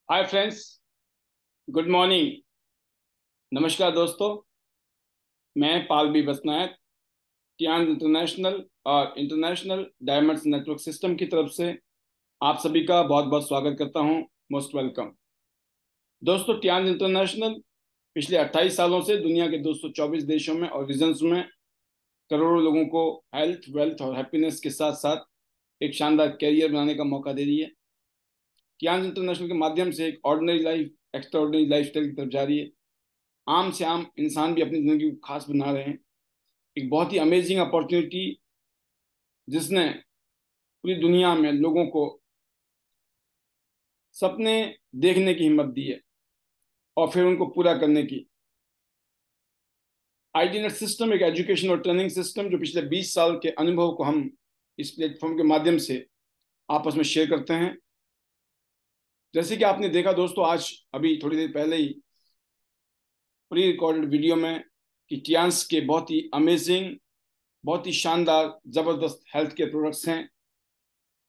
Hi friends, good morning. नमस्कार दोस्तों। मैं पाल बी बसनायक टियान इंटरनेशनल और इंटरनेशनल डायमंड्स नेटवर्क सिस्टम की तरफ से आप सभी का बहुत बहुत स्वागत करता हूं। Most welcome. दोस्तों, टियान इंटरनेशनल पिछले 28 सालों से दुनिया के 224 देशों में और रीजन्स में करोड़ों लोगों को हेल्थ, वेल्थ और हैप्पीनेस के साथ साथ एक शानदार कैरियर बनाने का मौका दे रही है। टियान इंटरनेशनल के माध्यम से एक ordinary life extraordinary life style की तरफ जा रही है। आम से आम इंसान भी अपनी जिंदगी को खास बना रहे हैं। एक बहुत ही अमेजिंग अपॉर्चुनिटी जिसने पूरी दुनिया में लोगों को सपने देखने की हिम्मत दी है और फिर उनको पूरा करने की। आईडीनेट सिस्टम एक एजुकेशन और ट्रेनिंग सिस्टम जो पिछले 20 साल के अनुभव को हम इस प्लेटफॉर्म के माध्यम से आपस में शेयर करते हैं। जैसे कि आपने देखा दोस्तों, आज अभी थोड़ी देर पहले ही प्री रिकॉर्डेड वीडियो में कि टियांस के बहुत ही अमेजिंग, बहुत ही शानदार, जबरदस्त हेल्थ केयर प्रोडक्ट्स हैं।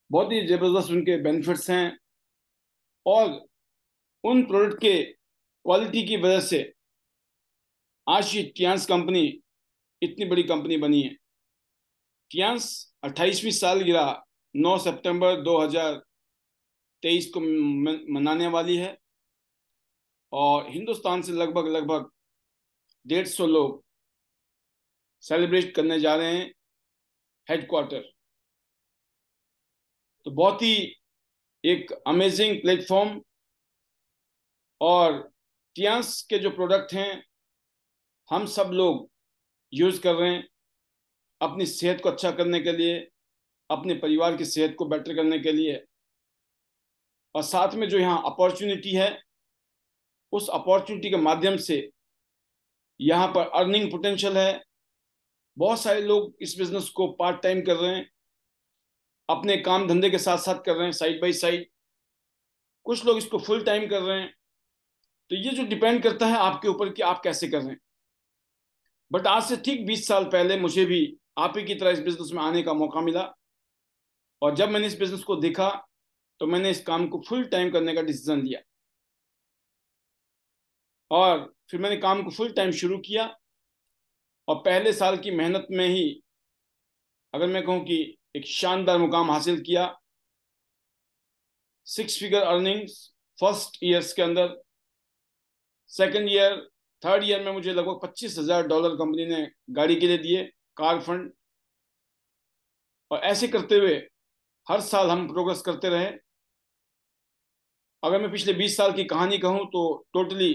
बहुत ही जबरदस्त उनके बेनिफिट्स हैं और उन प्रोडक्ट के क्वालिटी की वजह से आज ये टियांस कंपनी इतनी बड़ी कंपनी बनी है। टियांस 28वीं सालगिरह 9 सितंबर 2023 को मनाने वाली है और हिंदुस्तान से लगभग लगभग 150 लोग सेलिब्रेट करने जा रहे हैं हेडक्वार्टर। तो बहुत ही एक अमेजिंग प्लेटफॉर्म। और टियांस के जो प्रोडक्ट हैं हम सब लोग यूज कर रहे हैं अपनी सेहत को अच्छा करने के लिए, अपने परिवार की सेहत को बेटर करने के लिए। और साथ में जो यहाँ अपॉर्चुनिटी है, उस अपॉर्चुनिटी के माध्यम से यहाँ पर अर्निंग पोटेंशियल है। बहुत सारे लोग इस बिजनेस को पार्ट टाइम कर रहे हैं, अपने काम धंधे के साथ साथ कर रहे हैं, साइड बाय साइड। कुछ लोग इसको फुल टाइम कर रहे हैं। तो ये जो डिपेंड करता है आपके ऊपर कि आप कैसे कर रहे हैं। बट आज से ठीक 20 साल पहले मुझे भी आप ही की तरह इस बिजनेस में आने का मौका मिला। और जब मैंने इस बिजनेस को देखा तो मैंने इस काम को फुल टाइम करने का डिसीजन लिया और फिर मैंने काम को फुल टाइम शुरू किया। और पहले साल की मेहनत में ही अगर मैं कहूँ कि एक शानदार मुकाम हासिल किया। 6 फिगर अर्निंग्स फर्स्ट ईयर्स के अंदर। सेकंड ईयर, थर्ड ईयर में मुझे लगभग $25,000 कंपनी ने गाड़ी के लिए दिए, कार फंड। और ऐसे करते हुए हर साल हम प्रोग्रेस करते रहे। अगर मैं पिछले 20 साल की कहानी कहूं तो टोटली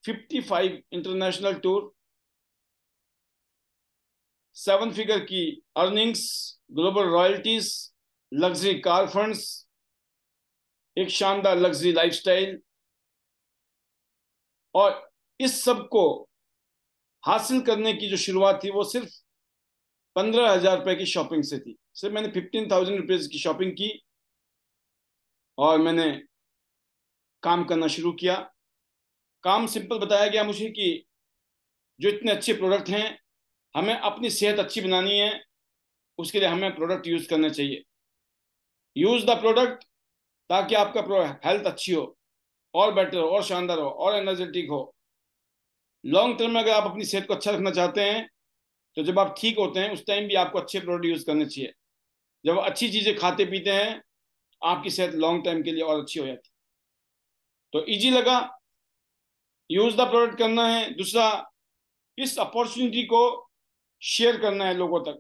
55 इंटरनेशनल टूर, 7 फिगर की earnings, global royalties, luxury car funds, एक शानदार लग्जरी लाइफस्टाइल। और इस सब को हासिल करने की जो शुरुआत थी वो सिर्फ 15,000 रुपए की शॉपिंग से थी। सिर्फ मैंने 15,000 रुपीज की शॉपिंग की और मैंने काम करना शुरू किया। काम सिंपल बताया गया मुझे कि जो इतने अच्छे प्रोडक्ट हैं, हमें अपनी सेहत अच्छी बनानी है, उसके लिए हमें प्रोडक्ट यूज करने चाहिए। यूज द प्रोडक्ट ताकि आपका हेल्थ अच्छी हो और बेटर हो और शानदार हो और एनर्जेटिक हो। लॉन्ग टर्म में अगर आप अपनी सेहत को अच्छा रखना चाहते हैं तो जब आप ठीक होते हैं उस टाइम भी आपको अच्छे प्रोडक्ट यूज करने चाहिए। जब अच्छी चीजें खाते पीते हैं आपकी सेहत लॉन्ग टाइम के लिए और अच्छी हो जाती है। तो इजी लगा, यूज द प्रोडक्ट करना है। दूसरा, इस अपॉर्चुनिटी को शेयर करना है लोगों तक।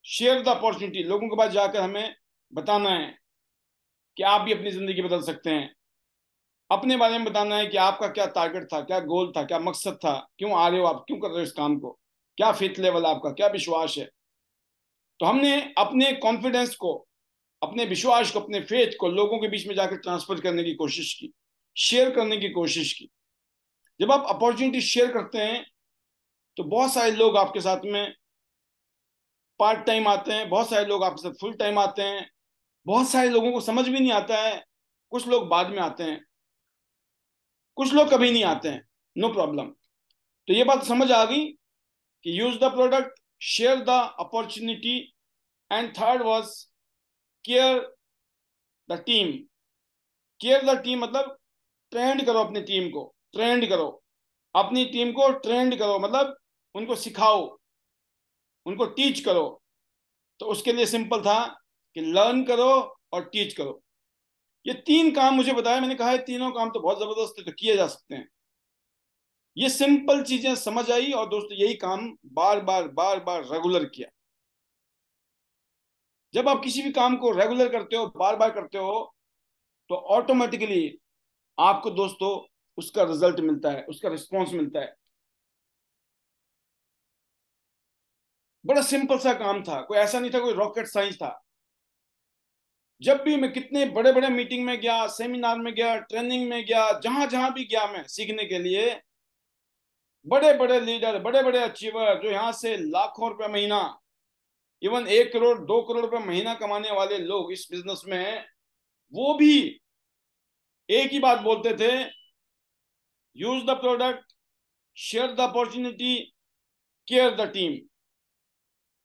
शेयर द अपॉर्चुनिटी, लोगों के पास जाकर हमें बताना है कि आप भी अपनी जिंदगी बदल सकते हैं। अपने बारे में बताना है कि आपका क्या टारगेट था, क्या गोल था, क्या मकसद था, क्यों आ रहे हो आप, क्यों कर रहे हो इस काम को, क्या फेथ लेवल आपका, क्या विश्वास है। तो हमने अपने कॉन्फिडेंस को, अपने विश्वास को, अपने फेथ को लोगों के बीच में जाकर ट्रांसफर करने की कोशिश की, शेयर करने की कोशिश की। जब आप अपॉर्चुनिटी शेयर करते हैं तो बहुत सारे लोग आपके साथ में पार्ट टाइम आते हैं, बहुत सारे लोग आपके साथ फुल टाइम आते हैं, बहुत सारे लोगों को समझ भी नहीं आता है। कुछ लोग बाद में आते हैं, कुछ लोग कभी नहीं आते हैं, नो प्रॉब्लम। तो ये बात समझ आ गई कि use the product, share the opportunity, and third was care the team. Care the team मतलब ट्रेंड करो अपनी टीम को, ट्रेंड करो अपनी टीम को, ट्रेंड करो मतलब उनको सिखाओ, उनको टीच करो। तो उसके लिए सिंपल था कि लर्न करो और टीच करो। ये तीन काम मुझे बताया, मैंने कहा है तीनों काम तो बहुत जबरदस्त है, तो किए जा सकते हैं। ये सिंपल चीजें समझ आई और दोस्तों यही काम बार बार बार बार रेगुलर किया। जब आप किसी भी काम को रेगुलर करते हो, बार बार करते हो, तो ऑटोमेटिकली आपको दोस्तों उसका रिजल्ट मिलता है, उसका रिस्पॉन्स मिलता है। बड़ा सिंपल सा काम था, कोई ऐसा नहीं था, कोई रॉकेट साइंस था। जब भी मैं कितने बड़े बड़े मीटिंग में गया, सेमिनार में गया, ट्रेनिंग में गया, जहां जहां भी गया मैं सीखने के लिए, बड़े बड़े लीडर, बड़े बड़े अचीवर जो यहाँ से लाखों रुपए महीना, इवन 1 करोड़ 2 करोड़ रुपए महीना कमाने वाले लोग इस बिजनेस में, वो भी एक ही बात बोलते थे, use the product, share the opportunity, care the team.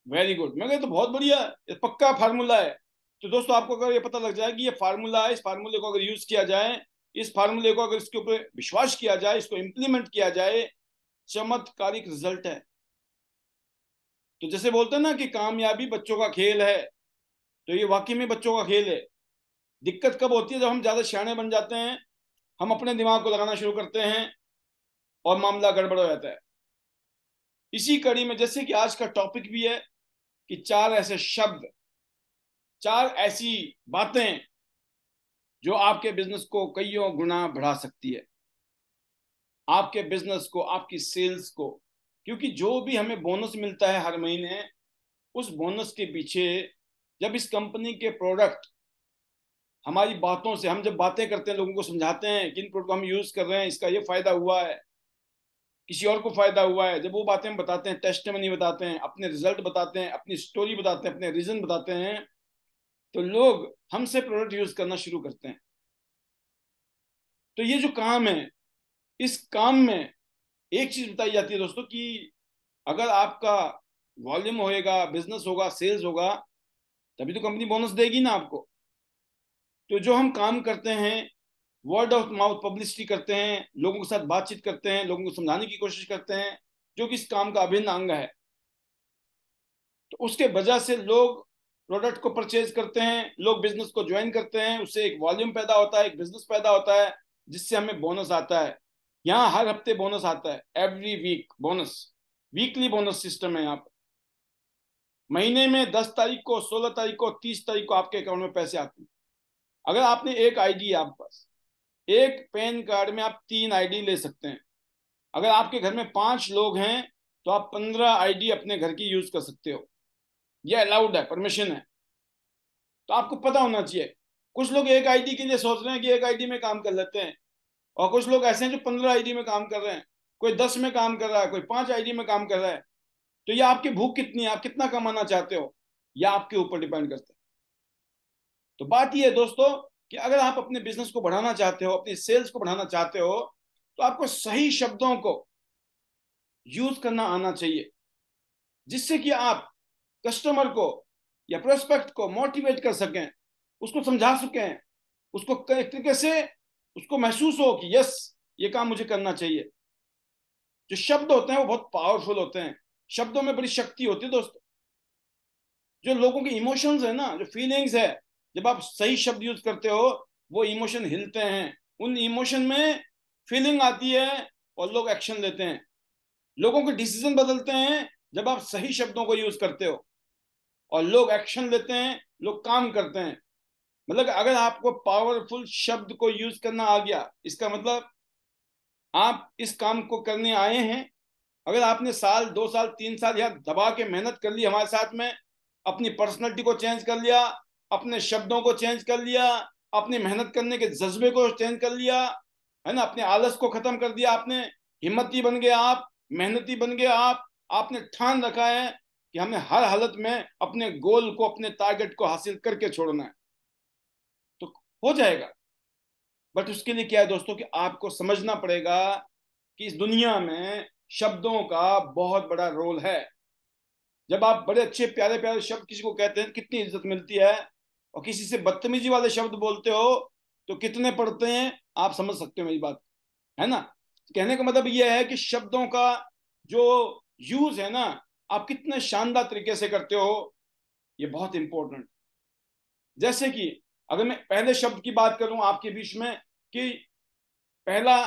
Very good. मैं कहता तो बहुत बढ़िया, ये पक्का फार्मूला है। तो दोस्तों आपको अगर ये पता लग जाए कि ये फार्मूला है, इस फार्मूले को अगर यूज किया जाए, इस फार्मूले को अगर इसके ऊपर विश्वास किया जाए, इसको इंप्लीमेंट किया जाए, चमत्कारिक रिजल्ट है। तो जैसे बोलते हैं ना कि कामयाबी बच्चों का खेल है, तो ये वाकई में बच्चों का खेल है। दिक्कत कब होती है? जब हम ज्यादा सियाने बन जाते हैं, हम अपने दिमाग को लगाना शुरू करते हैं और मामला गड़बड़ हो जाता है। इसी कड़ी में जैसे कि आज का टॉपिक भी है कि चार ऐसे शब्द, चार ऐसी बातें जो आपके बिजनेस को कईयों गुना बढ़ा सकती है, आपके बिजनेस को, आपकी सेल्स को। क्योंकि जो भी हमें बोनस मिलता है हर महीने, उस बोनस के पीछे जब इस कंपनी के प्रोडक्ट, हमारी बातों से, हम जब बातें करते हैं, लोगों को समझाते हैं कि इन प्रोडक्ट को हम यूज कर रहे हैं, इसका ये फायदा हुआ है, किसी और को फायदा हुआ है, जब वो बातें हम बताते हैं, टेस्टिमनी बताते हैं, अपने रिजल्ट बताते हैं, अपनी स्टोरी बताते हैं, अपने रीजन बताते हैं, तो लोग हमसे प्रोडक्ट यूज करना शुरू करते हैं। तो ये जो काम है, इस काम में एक चीज बताई जाती है दोस्तों कि अगर आपका वॉल्यूम होएगा, बिजनेस होगा, सेल्स होगा, तभी तो कंपनी बोनस देगी ना आपको। तो जो हम काम करते हैं, वर्ड ऑफ माउथ पब्लिसिटी करते हैं, लोगों के साथ बातचीत करते हैं, लोगों को समझाने की कोशिश करते हैं, जो कि इस काम का अभिन्न अंग है, तो उसके वजह से लोग प्रोडक्ट को परचेज करते हैं, लोग बिजनेस को ज्वाइन करते हैं, उससे एक वॉल्यूम पैदा होता है, एक बिजनेस पैदा होता है, जिससे हमें बोनस आता है। यहाँ हर हफ्ते बोनस आता है, every week bonus, weekly bonus system है यहाँ पर। महीने में 10 तारीख को, 16 तारीख को, 30 तारीख को आपके अकाउंट में पैसे आते हैं। अगर आपने एक आईडी है आपके पास, एक पैन कार्ड में आप 3 आईडी ले सकते हैं। अगर आपके घर में 5 लोग हैं, तो आप 15 आईडी अपने घर की यूज कर सकते हो। यह अलाउड है, परमिशन है। तो आपको पता होना चाहिए। कुछ लोग एक आईडी के लिए सोच रहे हैं कि एक आईडी में काम कर लेते हैं, और कुछ लोग ऐसे हैं जो 15 आईडी में काम कर रहे हैं, कोई 10 में काम कर रहा है, कोई 5 आईडी में काम कर रहा है। तो ये आपकी भूख कितनी है, आप कितना कमाना चाहते हो, यह आपके ऊपर डिपेंड करता है। तो बात यह है दोस्तों कि अगर आप अपने बिजनेस को बढ़ाना चाहते हो, अपनी सेल्स को बढ़ाना चाहते हो, तो आपको सही शब्दों को यूज करना आना चाहिए, जिससे कि आप कस्टमर को या प्रोस्पेक्ट को मोटिवेट कर सकें, उसको समझा सकें, उसको एक तरीके से उसको महसूस हो कि यस, ये काम मुझे करना चाहिए। जो शब्द होते हैं वो बहुत पावरफुल होते हैं, शब्दों में बड़ी शक्ति होती है दोस्तों। जो लोगों के इमोशंस है ना, जो फीलिंग्स है, जब आप सही शब्द यूज करते हो, वो इमोशन हिलते हैं, उन इमोशन में फीलिंग आती है और लोग एक्शन लेते हैं। लोगों के डिसीजन बदलते हैं जब आप सही शब्दों को यूज करते हो, और लोग एक्शन लेते हैं, लोग काम करते हैं। मतलब अगर आपको पावरफुल शब्द को यूज करना आ गया, इसका मतलब आप इस काम को करने आए हैं। अगर आपने साल 2 साल 3 साल या दबा के मेहनत कर ली हमारे साथ में, अपनी पर्सनैलिटी को चेंज कर लिया, अपने शब्दों को चेंज कर लिया, अपनी मेहनत करने के जज्बे को चेंज कर लिया, है ना, अपने आलस को खत्म कर दिया आपने, हिम्मती बन गए आप, मेहनती बन गए आप, आपने ठान रखा है कि हमें हर हालत में अपने गोल को, अपने टारगेट को हासिल करके छोड़ना है, तो हो जाएगा। बट उसके लिए क्या है दोस्तों कि आपको समझना पड़ेगा कि इस दुनिया में शब्दों का बहुत बड़ा रोल है। जब आप बड़े अच्छे प्यारे प्यारे शब्द किसी को कहते हैं, कितनी इज्जत मिलती है, और किसी से बदतमीजी वाले शब्द बोलते हो, तो कितने पढ़ते हैं आप समझ सकते हो मेरी बात, है ना। कहने का मतलब यह है कि शब्दों का जो यूज है ना, आप कितने शानदार तरीके से करते हो, ये बहुत इंपॉर्टेंट। जैसे कि अगर मैं पहले शब्द की बात करूं आपके बीच में, कि पहला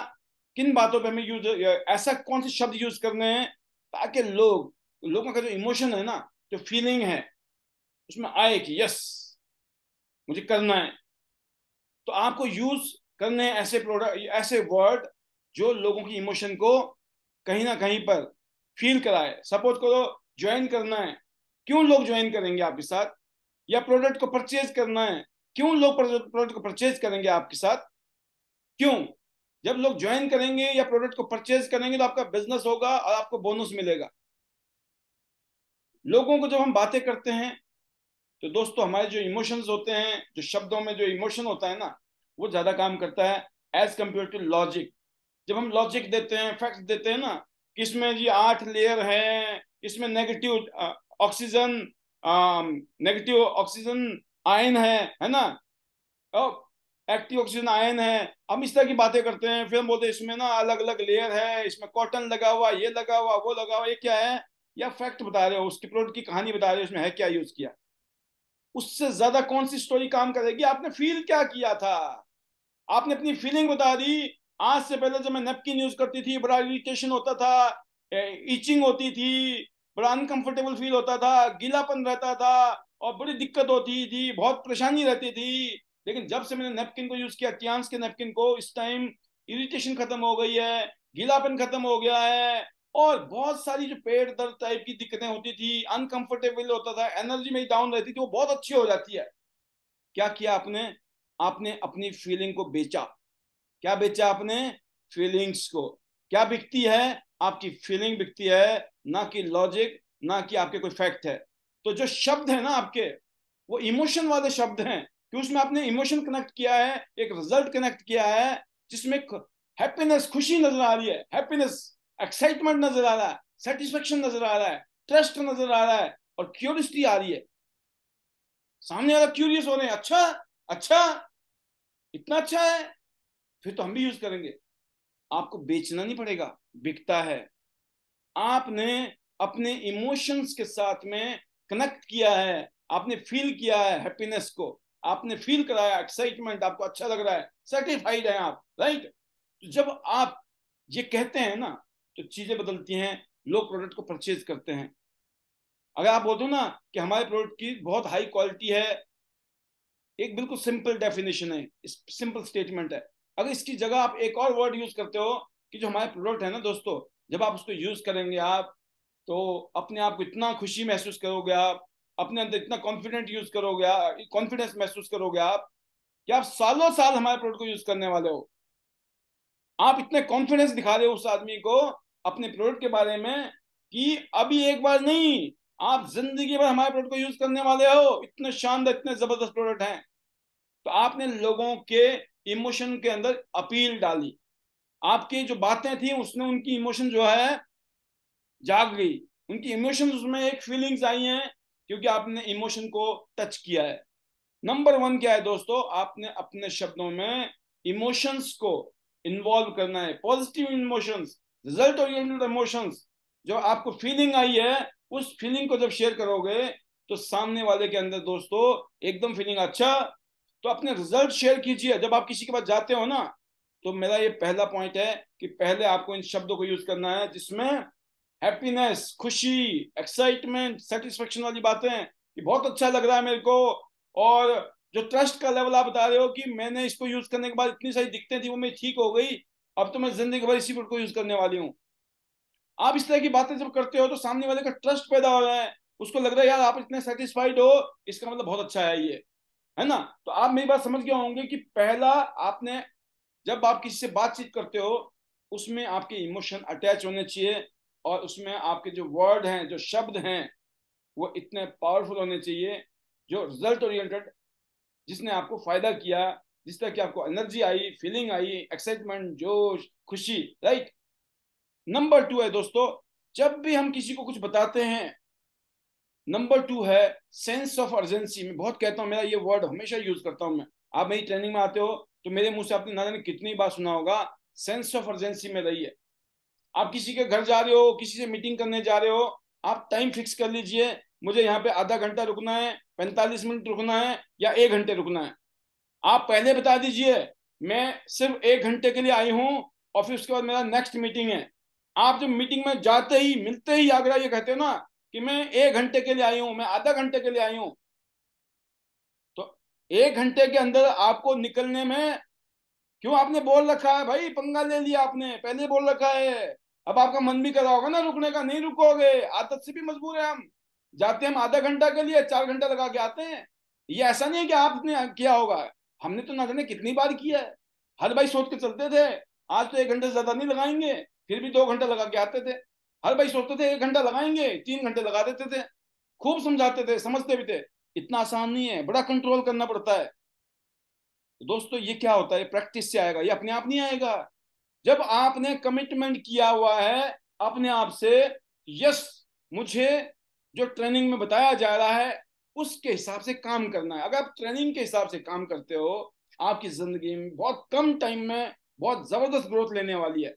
किन बातों पे हमें यूज, ऐसा कौन से शब्द यूज करने हैं ताकि लोगों का जो इमोशन है ना, जो फीलिंग है, उसमें आए कि यस मुझे करना है। तो आपको यूज करने हैं ऐसे प्रोडक्ट, ऐसे वर्ड जो लोगों की इमोशन को कहीं ना कहीं पर फील कराए। सपोज करो ज्वाइन करना है, क्यों लोग ज्वाइन करेंगे आपके साथ, या प्रोडक्ट को परचेज करना है, क्यों लोग प्रोडक्ट को परचेज करेंगे आपके साथ, क्यों। जब लोग ज्वाइन करेंगे या प्रोडक्ट को परचेज करेंगे तो आपका बिजनेस होगा और आपको बोनस मिलेगा। लोगों को जब हम बातें करते हैं तो दोस्तों हमारे जो इमोशंस होते हैं, जो शब्दों में जो इमोशन होता है ना, वो ज्यादा काम करता है एज कंपेयर टू लॉजिक। जब हम लॉजिक देते हैं, फैक्ट देते हैं ना, कि इसमें जी 8 लेयर है, इसमें ऑक्सीजन नेगेटिव ऑक्सीजन आयन है ना, और एक्टिव ऑक्सीजन आयन है, हम इस तरह की बातें करते हैं। फिर हम बोलते हैं इसमें ना अलग अलग लेयर है, इसमें कॉटन लगा हुआ, ये लगा हुआ, वो लगा हुआ, ये क्या है, या फैक्ट बता रहे हो, उसकी प्रोडक्ट की कहानी बता रहे हो, उसमें है क्या यूज किया। उससे ज्यादा कौन सी स्टोरी काम करेगी, आपने फील क्या किया था, आपने अपनी फीलिंग बता दी। आज से पहले जब मैं नैपकिन यूज करती थी बड़ा इरिटेशन होता था, इचिंग होती थी, बड़ा अनकंफर्टेबल फील होता था, गीलापन रहता था, और बड़ी दिक्कत होती थी, बहुत परेशानी रहती थी। लेकिन जब से मैंने नैपकिन को यूज किया, टियान्स के नैपकिन को, इस टाइम इरिटेशन खत्म हो गई है, गीलापन खत्म हो गया है, और बहुत सारी जो पेट दर्द टाइप की दिक्कतें होती थी, अनकंफर्टेबल होता था, एनर्जी मेरी डाउन रहती थी, वो बहुत अच्छी हो जाती है। क्या किया आपने, आपने अपनी फीलिंग को बेचा। क्या बेचा आपने, फीलिंग्स को। क्या बिकती है, आपकी फीलिंग बिकती है, ना कि लॉजिक, ना कि आपके कोई फैक्ट है। तो जो शब्द है ना आपके, वो इमोशन वाले शब्द हैं, कि उसमें आपने इमोशन कनेक्ट किया है, एक रिजल्ट कनेक्ट किया है, जिसमें हैप्पीनेस, खुशी नजर आ रही है, हैप्पीनेस, एक्साइटमेंट नजर आ रहा है, सेटिस्फेक्शन नजर आ रहा है, ट्रस्ट नजर आ रहा है, और क्यूरियोसिटी आ रही है। सामने वाला क्यूरियस हो रहे हैं, अच्छा अच्छा, इतना अच्छा है, फिर तो हम भी यूज करेंगे। आपको बेचना नहीं पड़ेगा, बिकता है। आपने अपने इमोशंस के साथ में कनेक्ट किया है, आपने फील किया है हैप्पीनेस को, आपने फील कराया एक्साइटमेंट, आपको अच्छा लग रहा है, सेटिस्फाइड है आप, राइट। तो जब आप ये कहते हैं ना, तो चीजें बदलती हैं, लोग प्रोडक्ट को परचेज करते हैं। अगर आप बोलते हो ना कि हमारे प्रोडक्ट की बहुत हाई क्वालिटी है, एक बिल्कुल सिंपल डेफिनेशन है, सिंपल स्टेटमेंट है। अगर इसकी जगह आप एक और वर्ड यूज करते हो, कि जो हमारे प्रोडक्ट है ना दोस्तों, जब आप उसको यूज करेंगे आप, तो अपने आप को इतना खुशी महसूस करोगे आप, अपने अंदर इतना कॉन्फिडेंट यूज करोगे, कॉन्फिडेंस महसूस करोगे आप, कि आप सालों साल हमारे प्रोडक्ट को यूज करने वाले हो। आप इतने कॉन्फिडेंस दिखा रहे हो उस आदमी को अपने प्रोडक्ट के बारे में, कि अभी एक बार नहीं, आप जिंदगी भर हमारे प्रोडक्ट को यूज करने वाले हो, इतने शानदार, इतने जबरदस्त प्रोडक्ट हैं। तो आपने लोगों के इमोशन के अंदर अपील डाली, आपकी जो बातें थी उसने उनकी इमोशन जो है जाग गई, उनकी इमोशन उसमें एक फीलिंग्स आई हैं, क्योंकि आपने इमोशन को टच किया है। नंबर वन क्या है दोस्तों, आपने अपने शब्दों में इमोशंस को इन्वॉल्व करना है, positive emotions, result oriented emotions. जो आपको फीलिंग आई है, उस फीलिंग को जब शेयर करोगे, तो सामने वाले के अंदर दोस्तों एकदम फीलिंग अच्छा। तो अपने रिजल्ट शेयर कीजिए जब आप किसी के पास जाते हो ना। तो मेरा ये पहला पॉइंट है कि पहले आपको इन शब्दों को यूज करना है जिसमें हैप्पीनेस, खुशी, एक्साइटमेंट, सेटिस्फेक्शन वाली बातें, कि बहुत अच्छा लग रहा है मेरे को, और जो ट्रस्ट का लेवल आप बता रहे हो कि मैंने इसको यूज करने के बाद इतनी सारी दिक्कतें थी वो मेरी ठीक हो गई, अब तो मैं जिंदगी भर इसी को यूज करने वाली हूँ। आप इस तरह की बातें जब करते हो तो सामने वाले का ट्रस्ट पैदा हो रहा है, उसको लग रहा है यार आप इतने सेटिस्फाइड हो, इसका मतलब बहुत अच्छा है ये, है ना। तो आप मेरी बात समझ गए होंगे कि पहला आपने, जब आप किसी से बातचीत करते हो, उसमें आपके इमोशन अटैच होने चाहिए, और उसमें आपके जो वर्ड हैं, जो शब्द हैं, वो इतने पावरफुल होने चाहिए, जो रिजल्ट ओरिएंटेड, जिसने आपको फायदा किया, जिस तरह की आपको एनर्जी आई, फीलिंग आई, एक्साइटमेंट, जोश, खुशी, राइट। नंबर टू है दोस्तों, जब भी हम किसी को कुछ बताते हैं, नंबर टू है सेंस ऑफ अर्जेंसी। मैं बहुत कहता हूं, मेरा ये वर्ड हमेशा यूज करता हूं मैं। आप मेरी ट्रेनिंग में आते हो तो मेरे मुंह से आपने ना जाने कितनी बार सुना होगा, सेंस ऑफ अर्जेंसी में रहिए। आप किसी के घर जा रहे हो, किसी से मीटिंग करने जा रहे हो, आप टाइम फिक्स कर लीजिए, मुझे यहाँ पे आधा घंटा रुकना है, 45 मिनट रुकना है, या 1 घंटे रुकना है। आप पहले बता दीजिए मैं सिर्फ 1 घंटे के लिए आई हूँ और फिर उसके बाद मेरा नेक्स्ट मीटिंग है। आप जब मीटिंग में जाते ही मिलते ही आगरा ये कहते हो ना कि मैं 1 घंटे के लिए आई हूँ, मैं आधा घंटे के लिए आई हूँ, तो 1 घंटे के अंदर आपको निकलने में, क्यों आपने बोल रखा है भाई, पंगा ले लिया आपने, पहले बोल रखा है। अब आपका मन भी कर रहा होगा ना रुकने का, नहीं रुकोगे, आदत से भी मजबूर है हम। जाते हम आधा घंटा के लिए, 4 घंटा लगा के आते हैं। ये ऐसा नहीं है कि आपने किया होगा, हमने तो ना जाने कितनी बार किया है। हर भाई सोच के चलते थे आज तो 1 घंटे से ज्यादा नहीं लगाएंगे, फिर भी 2 घंटा लगा के आते थे। हर भाई सोचते थे 1 घंटा लगाएंगे, 3 घंटे लगा देते थे। खूब समझाते थे, समझते भी थे। इतना आसान नहीं है, बड़ा कंट्रोल करना पड़ता है। तो दोस्तों ये क्या होता है, प्रैक्टिस से आएगा, ये अपने आप नहीं आएगा। जब आपने कमिटमेंट किया हुआ है अपने आप से, यस मुझे जो ट्रेनिंग में बताया जा रहा है उसके हिसाब से काम करना है। अगर आप ट्रेनिंग के हिसाब से काम करते हो, आपकी जिंदगी में बहुत कम टाइम में बहुत जबरदस्त ग्रोथ लेने वाली है।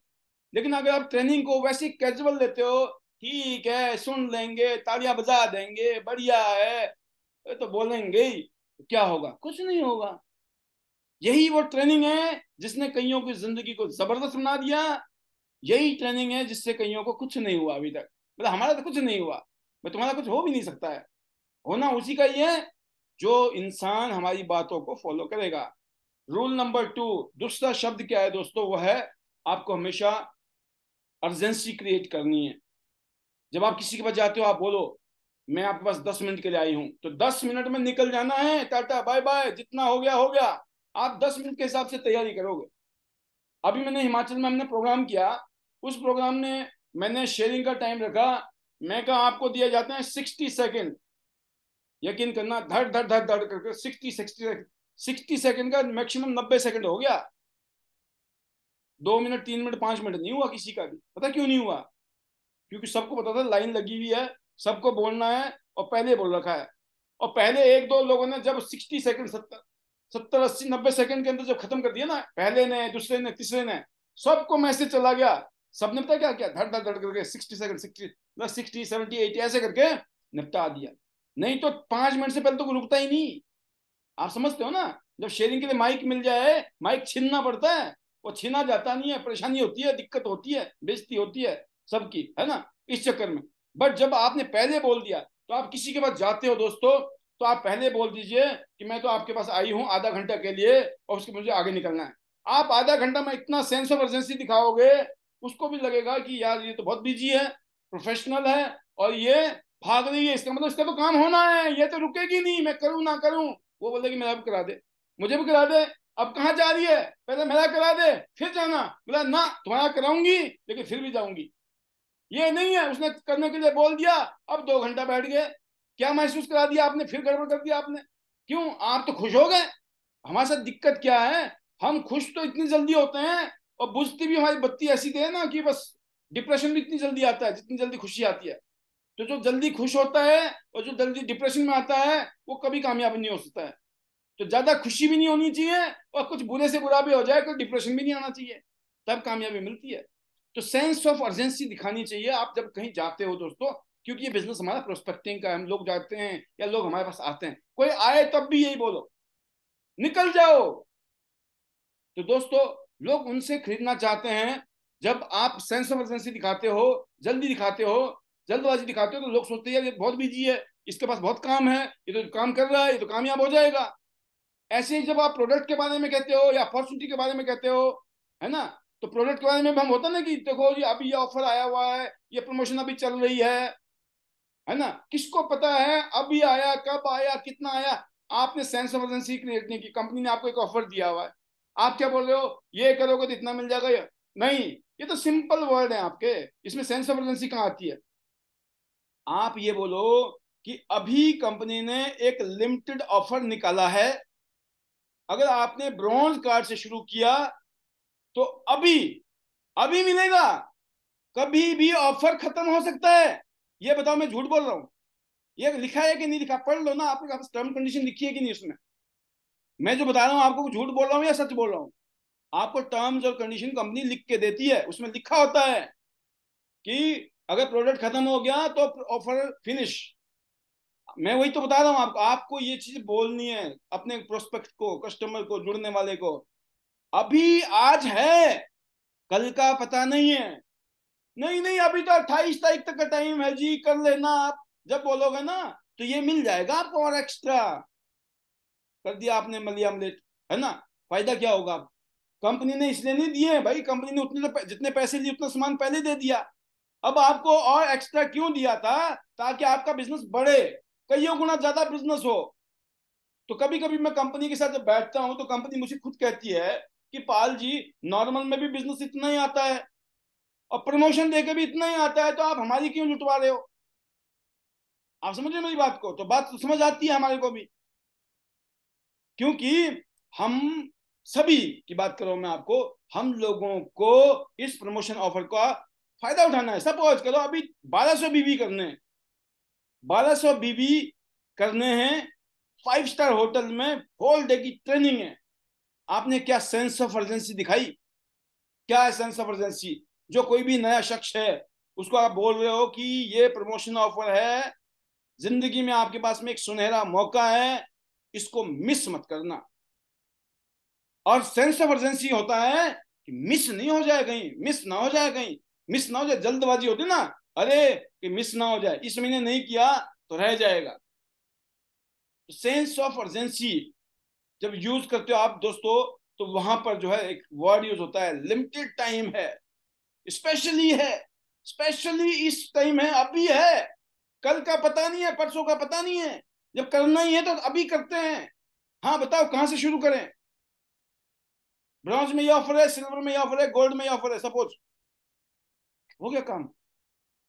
लेकिन अगर आप ट्रेनिंग को वैसे कैजुअल लेते हो, ठीक है सुन लेंगे, तालियां बजा देंगे, बढ़िया है, तो बोलेंगे ही, तो क्या होगा, कुछ नहीं होगा। यही वो ट्रेनिंग है जिसने कईयों की जिंदगी को जबरदस्त बना दिया। यही ट्रेनिंग है जिससे कईयों को कुछ नहीं हुआ अभी तक। मतलब हमारा तो कुछ नहीं हुआ, मैं तुम्हारा कुछ हो भी नहीं सकता है। होना उसी का ही है जो इंसान हमारी बातों को फॉलो करेगा। रूल नंबर 2, दूसरा शब्द क्या है दोस्तों, वो है आपको हमेशा अर्जेंसी क्रिएट करनी है। जब आप किसी के पास जाते हो, आप बोलो मैं आपके पास 10 मिनट के लिए आई हूं, तो 10 मिनट में निकल जाना है, टाटा बाय बाय, जितना हो गया हो गया। आप 10 मिनट के हिसाब से तैयारी करोगे। अभी मैंने हिमाचल में हमने प्रोग्राम किया, उस प्रोग्राम में मैंने शेयरिंग का टाइम रखा। मैं कहा आपको दिया जाते हैं 60 सेकेंड, यकीन करना धड़ धड़ धड़ धड़ करके 60 60 सेकेंड का मैक्सिमम 90 सेकेंड हो गया। 2 मिनट 3 मिनट 5 मिनट नहीं हुआ किसी का भी। पता क्यों नहीं हुआ? क्योंकि सबको पता था लाइन लगी हुई है, सबको बोलना है, और पहले बोल रखा है। और पहले 1 2 लोगों ने जब 60 सेकेंड, 70 70 80 90 सेकेंड के अंदर जब खत्म कर दिया ना, पहले ने, दूसरे ने, तीसरे ने, सबको मैसेज चला गया। सबने पता क्या किया, धड़ धड़ धड़ करके 60 सेकेंड, 60 60 70 80 ऐसे करके निपटा दिया। नहीं तो 5 मिनट से पहले तो कोई रुकता ही नहीं। आप समझते हो ना, जब शेयरिंग के लिए माइक मिल जाए, माइक छीनना पड़ता है, वो छीना जाता नहीं है, परेशानी होती है, दिक्कत होती है, बेइज्जती होती है सबकी, है ना, इस चक्कर में। बट जब आपने पहले बोल दिया, तो आप किसी के पास जाते हो दोस्तों, तो आप पहले बोल दीजिए कि मैं तो आपके पास आई हूं आधा घंटा के लिए और उसके मुझे आगे निकलना है। आप आधा घंटा में इतना सेंस ऑफ अर्जेंसी दिखाओगे, उसको भी लगेगा कि यार ये तो बहुत बिजी है, प्रोफेशनल है, और ये भाग रही है, इसका मतलब इसका तो काम होना है, ये तो रुकेगी नहीं, मैं करूं ना करूं। वो बोलेगी मेरा भी करा दे, मुझे भी करा दे। अब कहाँ जा रही है, पहले मेरा करा दे फिर जाना। बोला ना, तुम्हारा कराऊंगी लेकिन फिर भी जाऊंगी। ये नहीं है उसने करने के लिए बोल दिया, अब 2 घंटा बैठ गए, क्या महसूस करा दिया आपने, फिर गड़बड़ कर दिया आपने। क्यों? आप तो खुश हो गए। हमारे साथ दिक्कत क्या है, हम खुश तो इतनी जल्दी होते हैं, और बुझती भी हमारी बत्ती ऐसी है ना कि बस डिप्रेशन भी इतनी जल्दी आता है जितनी जल्दी खुशी आती है। तो जो जल्दी खुश होता है और जो जल्दी डिप्रेशन में आता है, वो कभी कामयाब नहीं हो सकता है। तो ज्यादा खुशी भी नहीं होनी चाहिए, और कुछ बुरे से बुरा भी हो जाए तो डिप्रेशन भी नहीं आना चाहिए, तब कामयाबी मिलती है। तो सेंस ऑफ अर्जेंसी दिखानी चाहिए आप जब कहीं जाते हो दोस्तों, क्योंकि ये बिजनेस हमारा प्रोस्पेक्टिंग का है। हम लोग जाते हैं या लोग हमारे पास आते हैं, कोई आए तब भी यही बोलो, निकल जाओ। तो दोस्तों लोग उनसे खरीदना चाहते हैं जब आप सेंस ऑफ अर्जेंसी दिखाते हो, जल्दी दिखाते हो, जल्दबाजी दिखाते हो, तो लोग सोचते हैं यार ये बहुत बिजी है, इसके पास बहुत काम है, ये तो काम कर रहा है, ये तो कामयाब हो जाएगा। ऐसे ही जब आप प्रोडक्ट के बारे में कहते हो या अपॉर्चुनिटी के बारे में कहते हो, है ना, तो प्रोडक्ट के बारे में भी हम होता ना कि देखो जी अभी ये ऑफर आया हुआ है, ये प्रमोशन अभी चल रही है ना, किसको पता है अभी आया, कब आया, कितना आया। आपने सेंस ऑफ अर्जेंसी क्रिएट नहीं की, कंपनी ने आपको एक ऑफर दिया हुआ है, आप क्या बोल रहे हो, ये करोगे तो इतना मिल जाएगा, ये नहीं, ये तो सिंपल वर्ड है आपके, इसमें सेंस ऑफ अर्जेंसी कहाँ आती है? आप ये बोलो कि अभी कंपनी ने एक लिमिटेड ऑफर निकाला है, अगर आपने ब्रॉन्ज कार्ड से शुरू किया तो अभी अभी मिलेगा, कभी भी ऑफर खत्म हो सकता है। ये बताओ मैं झूठ बोल रहा हूं? ये लिखा है कि नहीं लिखा, पढ़ लो ना, आपके पास टर्म कंडीशन लिखी है कि नहीं उसमें? मैं जो बता रहा हूँ आपको झूठ बोल रहा हूँ या सच बोल रहा हूँ? आपको टर्म्स और कंडीशन कंपनी लिख के देती है, उसमें लिखा होता है कि अगर प्रोडक्ट खत्म हो गया तो ऑफर फिनिश। मैं वही तो बता रहा हूँ आपको, आपको ये चीज बोलनी है अपने प्रोस्पेक्ट को, कस्टमर को, जुड़ने वाले को। अभी आज है, कल का पता नहीं है। नहीं नहीं, अभी तो 28 तारीख तक का टाइम है जी, कर लेना आप। जब बोलोगे ना तो ये मिल जाएगा आपको और एक्स्ट्रा। कर दिया आपने मलिया अमलेट, है ना? फायदा क्या होगा? कंपनी ने इसलिए नहीं दिए भाई, कंपनी ने उतने जितने पैसे लिए उतना सामान पहले दे दिया। अब आपको और एक्स्ट्रा क्यों दिया था? ताकि आपका बिजनेस बढ़े, कईयों गुना ज्यादा बिजनेस हो। तो कभी कभी मैं कंपनी के साथ जब बैठता हूं तो कंपनी मुझे खुद कहती है कि पाल जी, नॉर्मल में भी बिजनेस इतना ही आता है और प्रमोशन देके भी इतना ही आता है, तो आप हमारी क्यों लुटवा रहे हो? आप समझ रहे हो मेरी बात को? तो बात तो समझ आती है हमारे को भी, क्योंकि हम सभी की बात करो मैं आपको, हम लोगों को इस प्रमोशन ऑफर का फायदा उठाना है। सपोज करो अभी 1200 बीबी करने हैं, 1200 बीबी करने हैं, 5 स्टार होटल में होल डे की ट्रेनिंग है। आपने क्या सेंस ऑफ अर्जेंसी दिखाई? क्या है सेंस ऑफ अर्जेंसी? जो कोई भी नया शख्स है उसको आप बोल रहे हो कि ये प्रमोशन ऑफर है, जिंदगी में आपके पास में एक सुनहरा मौका है, इसको मिस मत करना। और सेंस ऑफ अर्जेंसी होता है कि मिस नहीं हो जाए कहीं, मिस ना हो जाए कहीं, मिस ना हो जाए। जल्दबाजी होती ना, अरे कि मिस ना हो जाए, इस महीने नहीं किया तो रह जाएगा। सेंस ऑफ अर्जेंसी जब यूज करते हो आप दोस्तों, तो वहां पर जो है एक वर्ड यूज होता है, लिमिटेड टाइम है, स्पेशली है। स्पेशली इस टाइम है, अभी है, कल का पता नहीं है, परसों का पता नहीं है। जब करना ही है तो अभी करते हैं। हाँ बताओ कहां से शुरू करें? ब्रॉन्ज में ये ऑफर है, सिल्वर में ये ऑफर है, गोल्ड में ये ऑफर है, सपोज हो गया काम।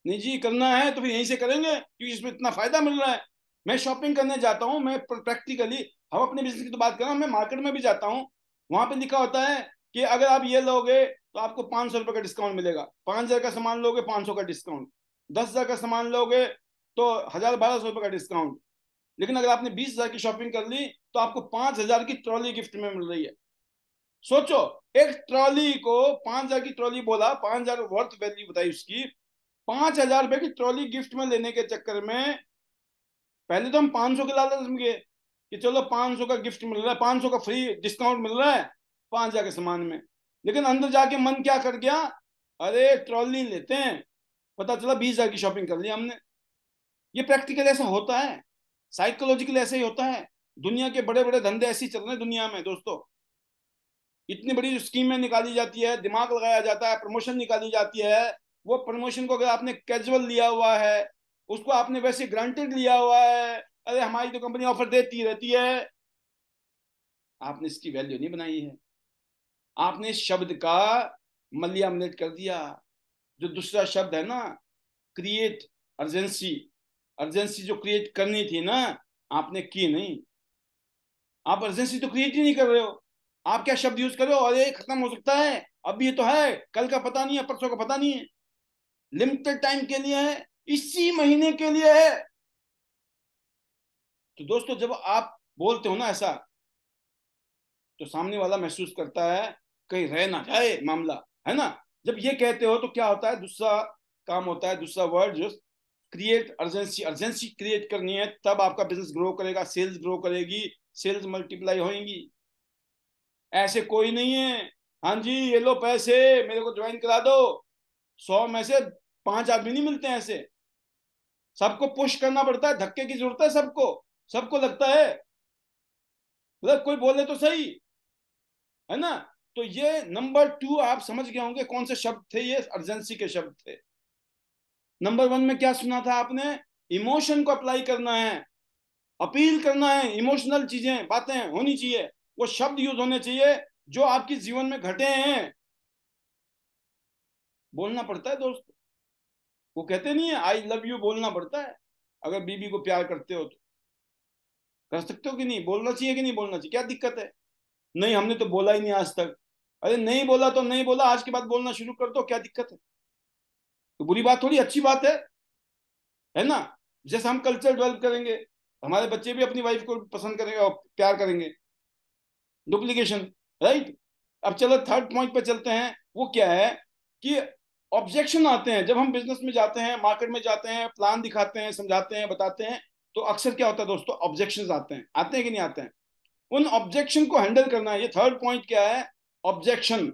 नहीं जी करना है तो फिर यहीं से करेंगे क्योंकि इसमें इतना फायदा मिल रहा है। मैं शॉपिंग करने जाता हूँ, मैं प्रैक्टिकली, हम अपने बिजनेस की तो बात कर रहा हूँ, मैं मार्केट में भी जाता हूँ, वहां पे लिखा होता है कि अगर आप ये लोगे तो आपको 500 रुपये का डिस्काउंट मिलेगा। 5,000 का सामान लोगे 500 का डिस्काउंट, 10,000 का सामान लोगे तो 1,000 1,200 रुपये का डिस्काउंट। लेकिन अगर आपने 20,000 की शॉपिंग कर ली तो आपको 5,000 की ट्रॉली गिफ्ट में मिल रही है। सोचो, एक ट्रॉली को 5,000 की ट्रॉली बोला, 5,000 वर्थ वैल्यू बताई उसकी, 5,000 रुपए की ट्रॉली गिफ्ट में लेने के चक्कर में पहले तो हम 500 के लालच में गए कि चलो 500 का गिफ्ट मिल रहा है, 500 का फ्री डिस्काउंट मिल रहा है 5,000 के सामान में। लेकिन अंदर जाके मन क्या कर गया, अरे ट्रॉली लेते हैं, पता चला 20,000 की शॉपिंग कर ली हमने। ये प्रैक्टिकल ऐसा होता है, साइकोलॉजिकल ऐसे ही होता है। दुनिया के बड़े बड़े धंधे ऐसे ही चल रहे हैं दुनिया में दोस्तों। इतनी बड़ी स्कीमें निकाली जाती है, दिमाग लगाया जाता है, प्रमोशन निकाली जाती है। वो प्रमोशन को अगर आपने कैजुअल लिया हुआ है, उसको आपने वैसे ग्रांटेड लिया हुआ है, अरे हमारी तो कंपनी ऑफर देती रहती है, आपने इसकी वैल्यू नहीं बनाई है। आपने इस शब्द का मलियामलेट कर दिया। जो दूसरा शब्द है ना, क्रिएट अर्जेंसी, अर्जेंसी जो क्रिएट करनी थी ना, आपने की नहीं। आप अर्जेंसी तो क्रिएट ही नहीं कर रहे हो। आप क्या शब्द यूज कर रहे हो, अरे खत्म हो सकता है, अभी ये तो है, कल का पता नहीं है, परसों का पता नहीं है, लिमिटेड टाइम के लिए है, इसी महीने के लिए है। तो दोस्तों जब आप बोलते हो ना ऐसा, तो सामने वाला महसूस करता है कहीं रह ना जाए मामला, है ना? जब ये कहते हो तो क्या होता है, दूसरा काम होता है, दूसरा वर्ड जो क्रिएट अर्जेंसी, अर्जेंसी क्रिएट करनी है, तब आपका बिजनेस ग्रो करेगा, सेल्स ग्रो करेगी, सेल्स मल्टीप्लाई होंगी। ऐसे कोई नहीं है, हाँ जी ये लो पैसे, मेरे को ज्वाइन करा दो, 100 में से 5 आदमी नहीं मिलते हैं ऐसे। सबको पुश करना पड़ता है, धक्के की जरूरत है सबको। सबको लगता है, मतलब कोई बोले तो सही, है ना? तो ये नंबर 2 आप समझ गए होंगे कौन से शब्द थे, ये अर्जेंसी के शब्द थे। नंबर 1 में क्या सुना था आपने? इमोशन को अप्लाई करना है, अपील करना है, इमोशनल चीजें बातें होनी चाहिए, वो शब्द यूज होने चाहिए जो आपके जीवन में घटे हैं। बोलना पड़ता है दोस्त, वो कहते नहीं है आई लव यू, बोलना पड़ता है। अगर बीबी को प्यार करते हो तो कर सकते हो कि नहीं, बोलना चाहिए कि नहीं बोलना चाहिए, क्या दिक्कत है? नहीं हमने तो बोला ही नहीं आज तक। अरे नहीं बोला तो नहीं बोला, आज के बाद बोलना शुरू कर दो, क्या दिक्कत है? तो बुरी बात थोड़ी, अच्छी बात है ना? जैसे हम कल्चर डेवलप करेंगे, हमारे बच्चे भी अपनी वाइफ को पसंद करेंगे और प्यार करेंगे। Duplication, right. अब चलो थर्ड पॉइंट पे चलते हैं। वो क्या है कि ऑब्जेक्शन आते हैं जब हम बिजनेस में जाते हैं, मार्केट में जाते हैं, प्लान दिखाते हैं, समझाते हैं, बताते हैं, तो अक्सर क्या होता है दोस्तों, ऑब्जेक्शंस आते हैं कि नहीं आते हैं। उन ऑब्जेक्शन को हैंडल करना है। ये थर्ड पॉइंट क्या है, ऑब्जेक्शन।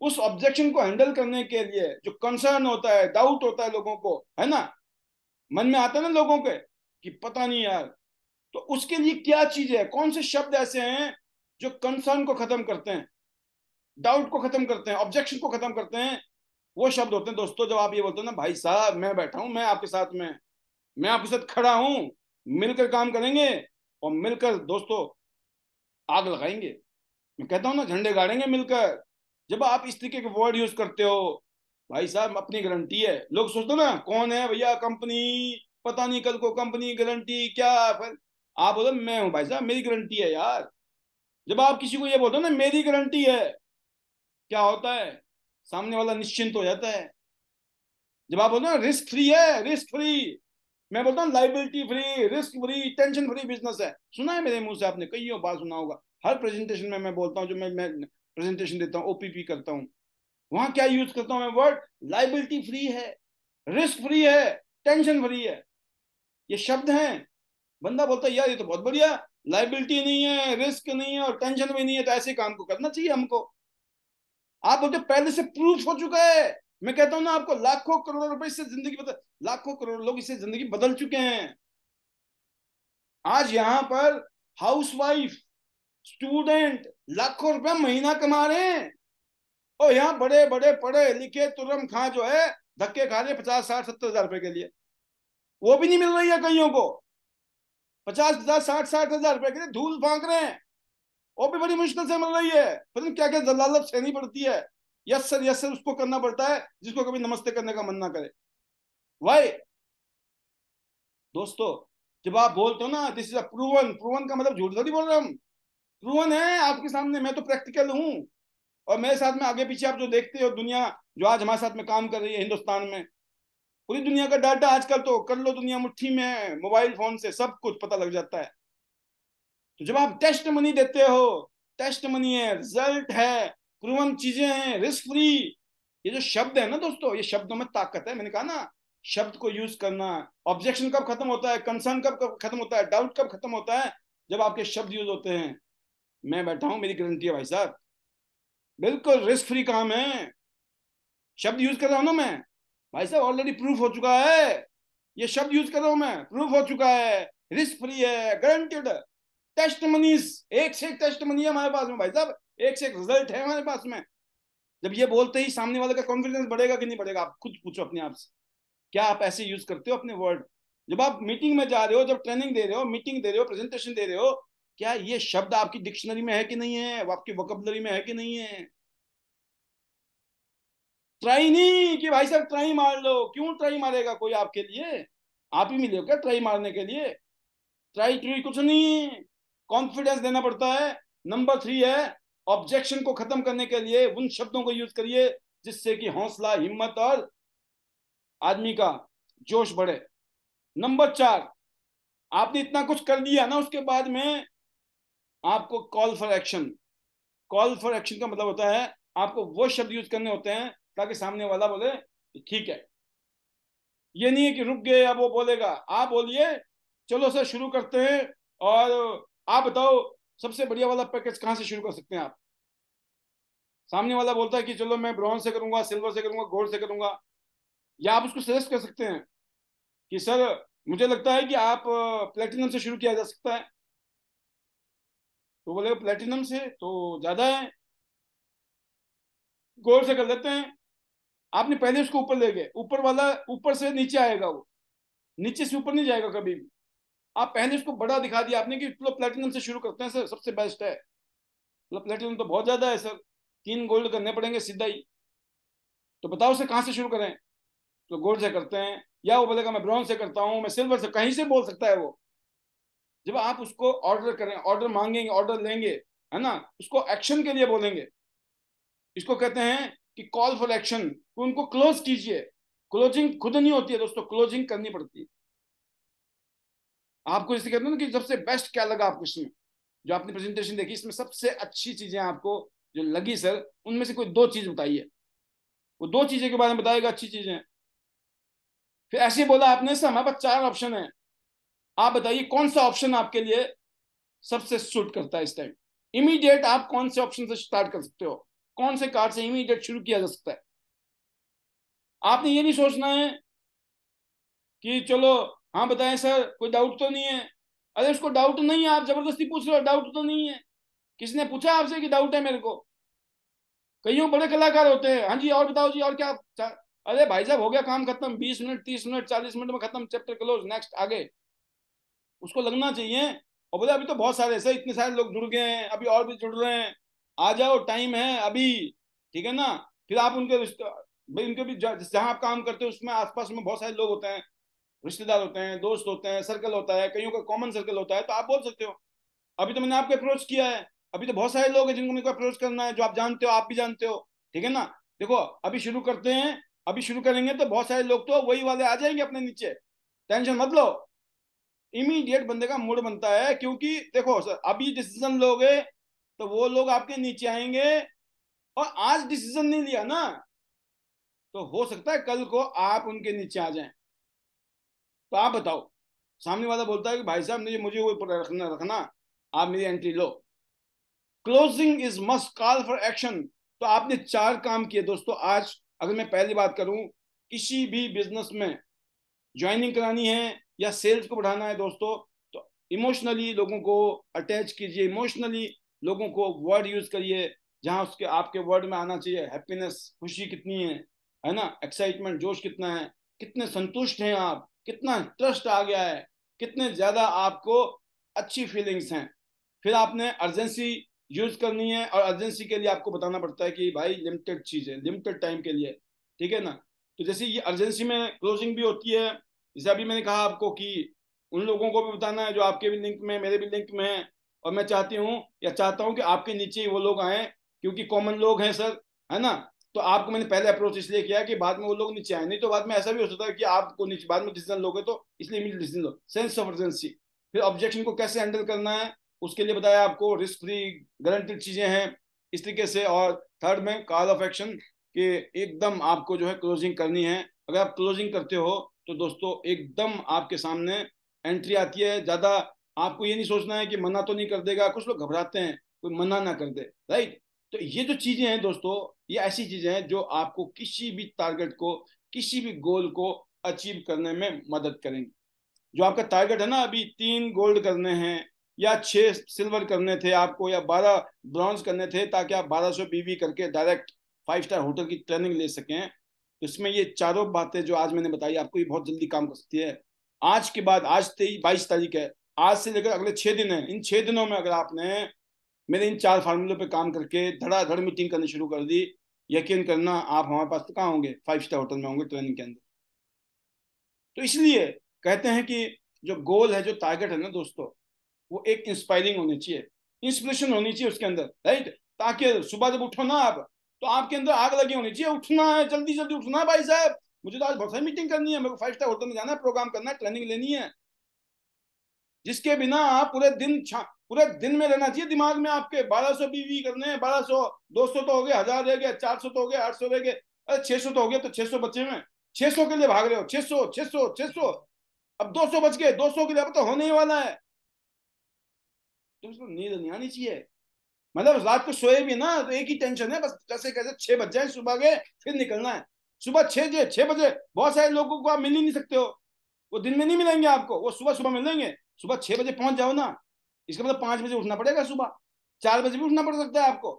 उस ऑब्जेक्शन को हैंडल करने के लिए जो कंसर्न होता है, डाउट होता है लोगों को, है ना, मन में आता है ना लोगों के कि पता नहीं यार, तो उसके लिए क्या चीज है, कौन से शब्द ऐसे हैं जो कंसर्न को खत्म करते हैं, डाउट को खत्म करते हैं, ऑब्जेक्शन को खत्म करते हैं। वो शब्द होते हैं दोस्तों, जब आप ये बोलते हो ना, भाई साहब मैं बैठा हूं, मैं आपके साथ में, मैं आपके साथ खड़ा हूं, मिलकर काम करेंगे, और मिलकर दोस्तों आग लगाएंगे। मैं कहता हूं ना, झंडे गाड़ेंगे मिलकर। जब आप इस तरीके के वर्ड यूज करते हो, भाई साहब अपनी गारंटी है, लोग सोचते हो ना कौन है भैया कंपनी, पता नहीं कल को कंपनी गारंटी क्या, फिर आप बोलो मैं हूं भाई साहब, मेरी गारंटी है यार। जब आप किसी को ये बोलते हो ना मेरी गारंटी है, क्या होता है, सामने वाला निश्चिंत हो जाता है। जब आप बोलते हो ना रिस्क फ्री है, रिस्क फ्री, मैं बोलता हूँ liability free, risk free, tension free business है। सुना है मेरे मुंह से, आपने कई बार सुना होगा। हर प्रेजेंटेशन में मैं बोलता हूँ, जो मैं प्रेजेंटेशन देता हूँ, ओपीपी करता हूँ, वहां क्या यूज करता हूँ मैं वर्ड, लाइबिलिटी फ्री है, रिस्क फ्री है, टेंशन फ्री है। ये शब्द हैं। बंदा बोलता है यार ये तो बहुत बढ़िया, लाइबिलिटी नहीं है, रिस्क नहीं है और टेंशन भी नहीं है, तो ऐसे काम को करना चाहिए हमको। आप बोलते पहले से प्रूफ हो चुका है। मैं कहता हूं ना, आपको लाखों करोड़ों रुपए इससे जिंदगी बदल, लाखों करोड़ लोग इससे जिंदगी बदल चुके हैं। आज यहां पर हाउसवाइफ, स्टूडेंट लाखों रुपए महीना कमा रहे हैं, और यहाँ बड़े बड़े पढ़े लिखे तुरम खां जो है, धक्के खा रहे हैं 50, 60, 70 हजार रुपए के लिए। वो भी नहीं मिल रही है कईयों को, 50, 50, 60, 60 हजार रुपए के लिए धूल फांक रहे हैं, वो भी बड़ी मुश्किल से मिल रही है। पता नहीं क्या क्या जलालत सहनी पड़ती है। यस सर उसको करना पड़ता है जिसको कभी नमस्ते करने का मन ना करे। वाई दोस्तों, जब आप बोलते हो ना this is a proven, proven का मतलब झूठ थोड़ी बोल रहे हम, प्रूवन है आपके सामने, मैं तो प्रैक्टिकल हूं। और मेरे साथ में आगे पीछे आप जो देखते हो दुनिया, जो आज हमारे साथ में काम कर रही है हिंदुस्तान में, पूरी दुनिया का डाटा आजकल तो कर लो, दुनिया मुट्ठी में है, मोबाइल फोन से सब कुछ पता लग जाता है। तो जब आप टेस्ट मनी देते हो, टेस्ट मनी है, रिजल्ट है, प्रूवन चीजें हैं, रिस्क फ्री, ये जो शब्द है ना दोस्तों, ये शब्दों में ताकत है। मैंने कहा ना, शब्द को यूज करना। ऑब्जेक्शन कब खत्म होता है, कंसर्न कब खत्म होता है, डाउट कब खत्म होता है, जब आपके शब्द यूज होते हैं। मैं बैठा हूं, मेरी गारंटी है भाई साहब, बिल्कुल रिस्क फ्री काम है। शब्द यूज कर रहा हूं ना मैं, भाई साहब ऑलरेडी प्रूफ हो चुका है। ये शब्द यूज कर रहा हूं मैं, प्रूफ हो चुका है, रिस्क फ्री है, गारंटेड। टेस्ट मनीज, एक से एक टेस्ट मनी है हमारे पास में भाई साहब, एक से एक रिजल्ट है हमारे पास में। जब ये बोलते ही सामने वाले का कॉन्फिडेंस बढ़ेगा कि नहीं बढ़ेगा, आप खुद पूछो अपने आप से, क्या आप ऐसे यूज करते हो अपने वर्ड। जब आप मीटिंग में जा रहे हो, जब ट्रेनिंग दे रहे हो, मीटिंग दे रहे हो, प्रेजेंटेशन दे रहे हो, क्या ये शब्द आपकी डिक्शनरी में है कि नहीं है, वो आपकी वोकैबुलरी में है कि नहीं है। ट्राई नहीं कि भाई साहब ट्राई मार लो, क्यों ट्राई मारेगा कोई आपके लिए, आप ही मिले हो क्या ट्राई मारने के लिए। ट्राई ट्राई कुछ नहीं, कॉन्फिडेंस देना पड़ता है। नंबर 3 है, ऑब्जेक्शन को खत्म करने के लिए उन शब्दों को यूज करिए जिससे कि हौसला, हिम्मत और आदमी का जोश बढ़े। नंबर 4, आपने इतना कुछ कर दिया ना, उसके बाद में आपको call for action. Call for action का मतलब होता है आपको वो शब्द यूज करने होते हैं ताकि सामने वाला बोले ठीक है। ये नहीं है कि रुक गए अब वो बोलेगा, आप बोलिए चलो सर शुरू करते हैं, और आप बताओ सबसे बढ़िया वाला पैकेज कहाँ से शुरू कर सकते हैं आप। सामने वाला बोलता है कि चलो मैं ब्रॉन्ज से करूंगा, सिल्वर से करूंगा, गोल्ड से करूंगा, या आप उसको सजेस्ट कर सकते हैं कि सर मुझे लगता है कि आप प्लेटिनम से शुरू किया जा सकता है। तो बोले प्लेटिनम से तो ज्यादा है, गोल्ड से कर लेते हैं। आपने पहले उसको ऊपर ले गए, ऊपर वाला ऊपर से नीचे आएगा, वो नीचे से ऊपर नहीं जाएगा कभी भी। आप पहले उसको बड़ा दिखा दिया आपने कि चलो प्लेटिनम से शुरू करते हैं सर, सबसे बेस्ट है। मतलब प्लेटिनम तो बहुत ज्यादा है सर, 3 गोल्ड करने पड़ेंगे सीधा ही, तो बताओ सर कहाँ से शुरू करें। तो गोल्ड से करते हैं, या वो बोलेगा मैं ब्रॉन्ज से करता हूँ, मैं सिल्वर से, कहीं से बोल सकता है वो। जब आप उसको ऑर्डर करें, ऑर्डर मांगेंगे, ऑर्डर लेंगे, है ना, उसको एक्शन के लिए बोलेंगे। इसको कहते हैं कि कॉल फॉर एक्शन, उनको क्लोज कीजिए। क्लोजिंग खुद नहीं होती है दोस्तों, क्लोजिंग करनी पड़ती है। आपको इसे कहते हैं ना कि सबसे बेस्ट क्या लगा आपको इसमें, जो आपने प्रेजेंटेशन देखी, इसमें सबसे अच्छी चीजें आपको जो लगी सर, उनमें से कोई 2 चीज बताइए। वो 2 चीजें के बारे में बताएगा, अच्छी चीजें। फिर ऐसे बोला आपने सर हमारे पास 4 ऑप्शन है, आप बताइए कौन सा ऑप्शन आपके लिए सबसे सूट करता है इस टाइम। इमीडिएट आप कौन से ऑप्शन से स्टार्ट कर सकते हो, कौन से कार्ड से इमीडिएट शुरू किया जा सकता है। आपने ये नहीं सोचना है कि चलो हाँ बताएं सर, कोई डाउट तो नहीं है। अरे उसको डाउट नहीं है, आप जबरदस्ती पूछ रहे हो, डाउट तो नहीं है। किसने पूछा आपसे कि डाउट है मेरे को? कईयों बड़े कलाकार होते हैं, हाँ जी और बताओ जी और क्या अरे भाई साहब हो गया काम खत्म, 20 मिनट 30 मिनट 40 मिनट में खत्म, चैप्टर क्लोज, नेक्स्ट आगे। उसको लगना चाहिए। और बोले अभी तो बहुत सारे ऐसे इतने सारे लोग जुड़ गए हैं, अभी और भी जुड़ रहे हैं, आ जाओ टाइम है अभी, ठीक है ना। फिर आप उनके रिश्ते, भाई उनके भी जहाँ आप काम करते हो उसमें आसपास में बहुत सारे लोग होते हैं, रिश्तेदार होते हैं, दोस्त होते हैं, सर्कल होता है, कईयों का कॉमन सर्कल होता है, तो आप बोल सकते हो अभी तो मैंने आपको अप्रोच किया है, अभी तो बहुत सारे लोग हैं जिनको मेरे को अप्रोच करना है, जो आप जानते हो, आप भी जानते हो, ठीक है ना। देखो अभी शुरू करते हैं, अभी शुरू करेंगे तो बहुत सारे लोग तो वही वाले आ जाएंगे अपने नीचे, टेंशन मत लो। इमीडिएट बंदे का मूड बनता है, क्योंकि देखो सर अभी डिसीजन लोगे तो वो लोग आपके नीचे आएंगे, और आज डिसीजन नहीं लिया ना तो हो सकता है कल को आप उनके नीचे आ जाएं। तो आप बताओ, सामने वाला बोलता है कि भाई साहब मुझे मुझे वो ऊपर रखना रखना, आप मेरी entry low. Closing is must call for action. तो आपने 4 काम किए दोस्तों आज। अगर मैं पहली बात करूं, किसी भी बिजनेस में ज्वाइनिंग करानी है या सेल्स को बढ़ाना है दोस्तों, तो इमोशनली लोगों को अटैच कीजिए, इमोशनली लोगों को वर्ड यूज करिए जहां उसके आपके वर्ड में आना चाहिए हैप्पीनेस, खुशी कितनी है ना, एक्साइटमेंट, जोश कितना है, कितने संतुष्ट हैं आप, कितना ट्रस्ट आ गया है, कितने ज्यादा आपको अच्छी फीलिंग्स हैं। फिर आपने अर्जेंसी यूज करनी है, और अर्जेंसी के लिए आपको बताना पड़ता है कि भाई लिमिटेड चीज है, लिमिटेड टाइम के लिए, ठीक है ना। तो जैसे ये अर्जेंसी में क्लोजिंग भी होती है, जैसे अभी मैंने कहा आपको कि उन लोगों को भी बताना है जो आपके भी लिंक में, मेरे भी लिंक में है, और मैं चाहती हूँ या चाहता हूँ कि आपके नीचे ही वो लोग आए, क्योंकि कॉमन लोग हैं सर, है ना। तो आपको मैंने पहले अप्रोच इसलिए किया कि बाद में वो लोग नीचे आए, नहीं तो बाद में ऐसा भी हो सकता है कि आपको नीचे बाद में डिसीजन लोगे, तो इसलिए immediate decision low, sense of urgency. फिर ऑब्जेक्शन को कैसे हैंडल करना है उसके लिए बताया आपको, रिस्क फ्री गारंटेड चीजें हैं इस तरीके से। और थर्ड में कॉल ऑफ एक्शन, कि एकदम आपको जो है क्लोजिंग करनी है। अगर आप क्लोजिंग करते हो तो दोस्तों एकदम आपके सामने एंट्री आती है। ज्यादा आपको ये नहीं सोचना है कि मना तो नहीं कर देगा, कुछ लोग घबराते हैं कोई मना ना कर दे, राइट। तो ये जो चीजें हैं दोस्तों, ये ऐसी चीजें हैं जो आपको किसी भी टारगेट को, किसी भी गोल को अचीव करने में मदद करेंगी। जो आपका टारगेट है ना, अभी 3 गोल्ड करने हैं या 6 सिल्वर करने थे आपको, या 12 ब्रॉन्ज करने थे, ताकि आप 1200 बीवी करके डायरेक्ट 5 स्टार होटल की ट्रेनिंग ले सकें। तो इसमें ये चारों बातें जो आज मैंने बताई आपको, ये बहुत जल्दी काम कर सकती है। आज के बाद, आज 22 तारीख है, आज से लेकर अगले 6 दिन है, इन 6 दिनों में अगर आपने मेरे इन 4 फार्मूलों पे काम करके धड़ाधड़ मीटिंग करनी शुरू कर दी, यकीन करना आप हमारे पास तो कहाँ होंगे, 5 स्टार होटल में होंगे, ट्रेनिंग के अंदर। तो इसलिए कहते हैं कि जो गोल है, जो टारगेट है ना दोस्तों, वो एक इंस्पायरिंग होनी चाहिए, इंस्पिरेशन होनी चाहिए उसके अंदर, राइट। ताकि सुबह जब उठो ना आप, तो आपके अंदर आग लगी होनी चाहिए, उठना है, जल्दी जल्दी उठना है भाई साहब, मुझे तो आज बहुत सारी मीटिंग करनी है, मेरे को 5 स्टार होटल में जाना है, प्रोग्राम करना है, ट्रेनिंग लेनी है। जिसके बिना आप पूरे दिन में रहना चाहिए दिमाग में आपके, 1200 बीवी करने हैं, 1200, 200 तो हो गए, 1000 रह गए, 400 तो हो गए, 800 रह गए, अरे 600 तो हो गए, तो 600 बचे में, 600 के लिए भाग रहे हो, 600 600 600, अब 200 बच गए, 200 के लिए अब तो होने ही वाला है। तो उसको नींद नहीं आनी चाहिए, मतलब रात को सोए भी ना तो एक ही टेंशन है बस, कैसे कैसे 6 बज जाए सुबह के, फिर निकलना है। सुबह 6 बजे बहुत सारे लोगों को आप मिल ही नहीं सकते हो, वो दिन में नहीं मिलेंगे आपको, वो सुबह सुबह मिलेंगे। सुबह 6 बजे पहुंच जाओ ना, इसका मतलब 5 बजे उठना पड़ेगा, सुबह 4 बजे भी उठना पड़ सकता है आपको।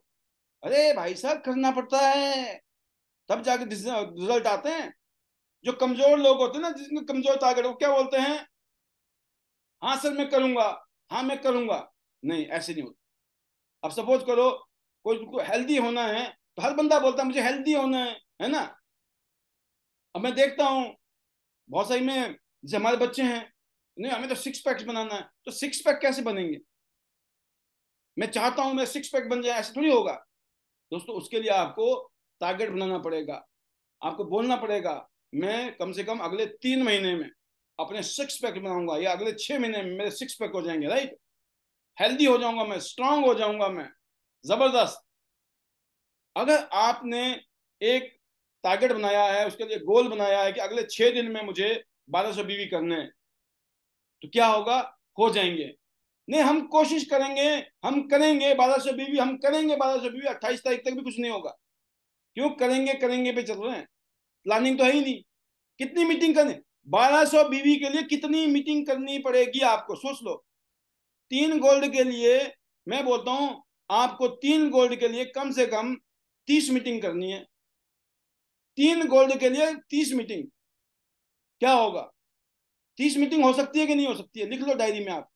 अरे भाई साहब करना पड़ता है, तब जाके रिजल्ट आते हैं। जो कमजोर लोग होते हैं ना, जिसमें कमजोर टारगेट, वो क्या बोलते हैं, हाँ सर मैं करूंगा, हाँ मैं करूंगा, नहीं ऐसे नहीं होता। अब सपोज करो कोई को हेल्दी होना है, तो हर बंदा बोलता है मुझे हेल्दी होना है ना। अब मैं देखता हूँ बहुत सही में, जैसे हमारे बच्चे हैं, नहीं हमें तो 6 पैक्स बनाना है, तो 6 पैक कैसे बनेंगे, मैं चाहता हूं मैं 6 पैक बन जाए, ऐसे थोड़ी होगा दोस्तों। उसके लिए आपको टारगेट बनाना पड़ेगा, आपको बोलना पड़ेगा मैं कम से कम अगले 3 महीने में अपने 6 पैक बनाऊंगा, या अगले 6 महीने में मेरे 6 पैक हो जाएंगे, राइट। हेल्दी हो जाऊंगा मैं, स्ट्रांग हो जाऊंगा मैं, जबरदस्त। अगर आपने एक टारगेट बनाया है, उसके लिए गोल बनाया है कि अगले 6 दिन में मुझे 1200 बीवी करने हैं, तो क्या होगा? हो जाएंगे। नहीं, हम कोशिश करेंगे, हम करेंगे 1200 बीवी, हम करेंगे 1200 बीवी, 28 तारीख तक भी कुछ नहीं होगा। क्यों? करेंगे करेंगे पे चल रहे हैं, प्लानिंग तो है ही नहीं। कितनी मीटिंग करनी? 1200 बीवी के लिए कितनी मीटिंग करनी पड़ेगी आपको, सोच लो। 3 गोल्ड के लिए, मैं बोलता हूं, आपको 3 गोल्ड के लिए कम से कम 30 मीटिंग करनी है। 3 गोल्ड के लिए 30 मीटिंग, क्या होगा? 30 मीटिंग हो सकती है कि नहीं हो सकती है? लिख लो डायरी में आप।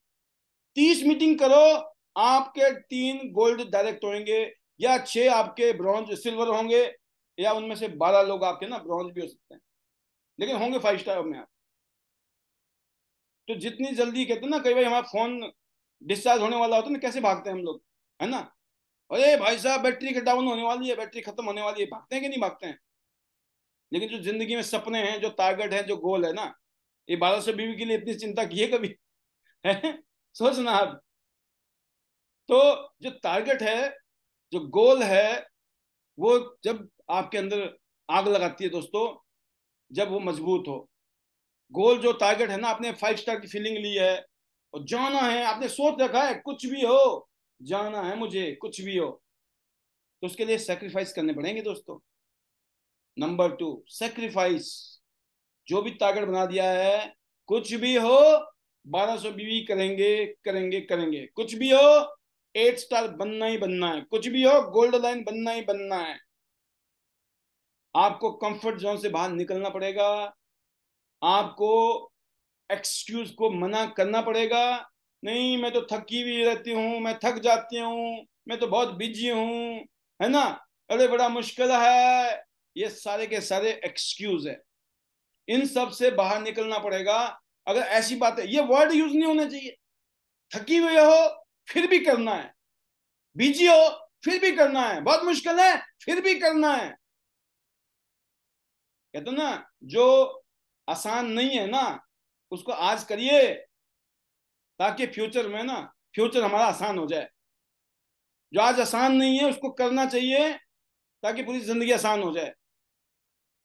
30 मीटिंग करो, आपके 3 गोल्ड डायरेक्ट होंगे, या 6 आपके ब्रॉन्ज सिल्वर होंगे, या उनमें से 12 लोग आपके ना ब्रॉन्ज भी हो सकते हैं, लेकिन होंगे 5 स्टार में आप। तो जितनी जल्दी, कहते हैं ना, कई बार हमारा फोन डिस्चार्ज होने वाला होता है ना, कैसे भागते हैं हम लोग, है ना? अरे भाई साहब, बैटरी डाउन होने वाली है, बैटरी खत्म होने वाली है, भागते हैं कि नहीं भागते हैं? लेकिन जो जिंदगी में सपने हैं, जो टारगेट है, जो गोल है ना, ये 1200 बीवी के लिए इतनी चिंता की है कभी? है? सोचना आप। तो जो टारगेट है, जो गोल है, वो जब आपके अंदर आग लगाती है दोस्तों, जब वो मजबूत हो। गोल जो टारगेट है ना, आपने 5 स्टार की फीलिंग ली है और जाना है, आपने सोच रखा है कुछ भी हो, जाना है मुझे, कुछ भी हो, तो उसके लिए सेक्रीफाइस करने पड़ेंगे दोस्तों। Number 2, sacrifice. जो भी टारगेट बना दिया है, कुछ भी हो, 1200 बीवी करेंगे करेंगे करेंगे, कुछ भी हो, 8 स्टार बनना ही बनना है, कुछ भी हो, गोल्ड लाइन बनना ही बनना है। आपको कंफर्ट जोन से बाहर निकलना पड़ेगा, आपको एक्सक्यूज को मना करना पड़ेगा। नहीं, मैं तो थकी हुई रहती हूँ, मैं थक जाती हूँ, मैं तो बहुत बिजी हूँ, है ना, अरे बड़ा मुश्किल है, ये सारे के सारे एक्सक्यूज है। इन सब से बाहर निकलना पड़ेगा। अगर ऐसी बात है, ये वर्ड यूज नहीं होने चाहिए। थकी हुई हो फिर भी करना है, बिजी हो फिर भी करना है, बहुत मुश्किल है फिर भी करना है। कहते ना, जो आसान नहीं है ना, उसको आज करिए, ताकि फ्यूचर में ना, फ्यूचर हमारा आसान हो जाए। जो आज आसान नहीं है उसको करना चाहिए, ताकि पूरी जिंदगी आसान हो जाए।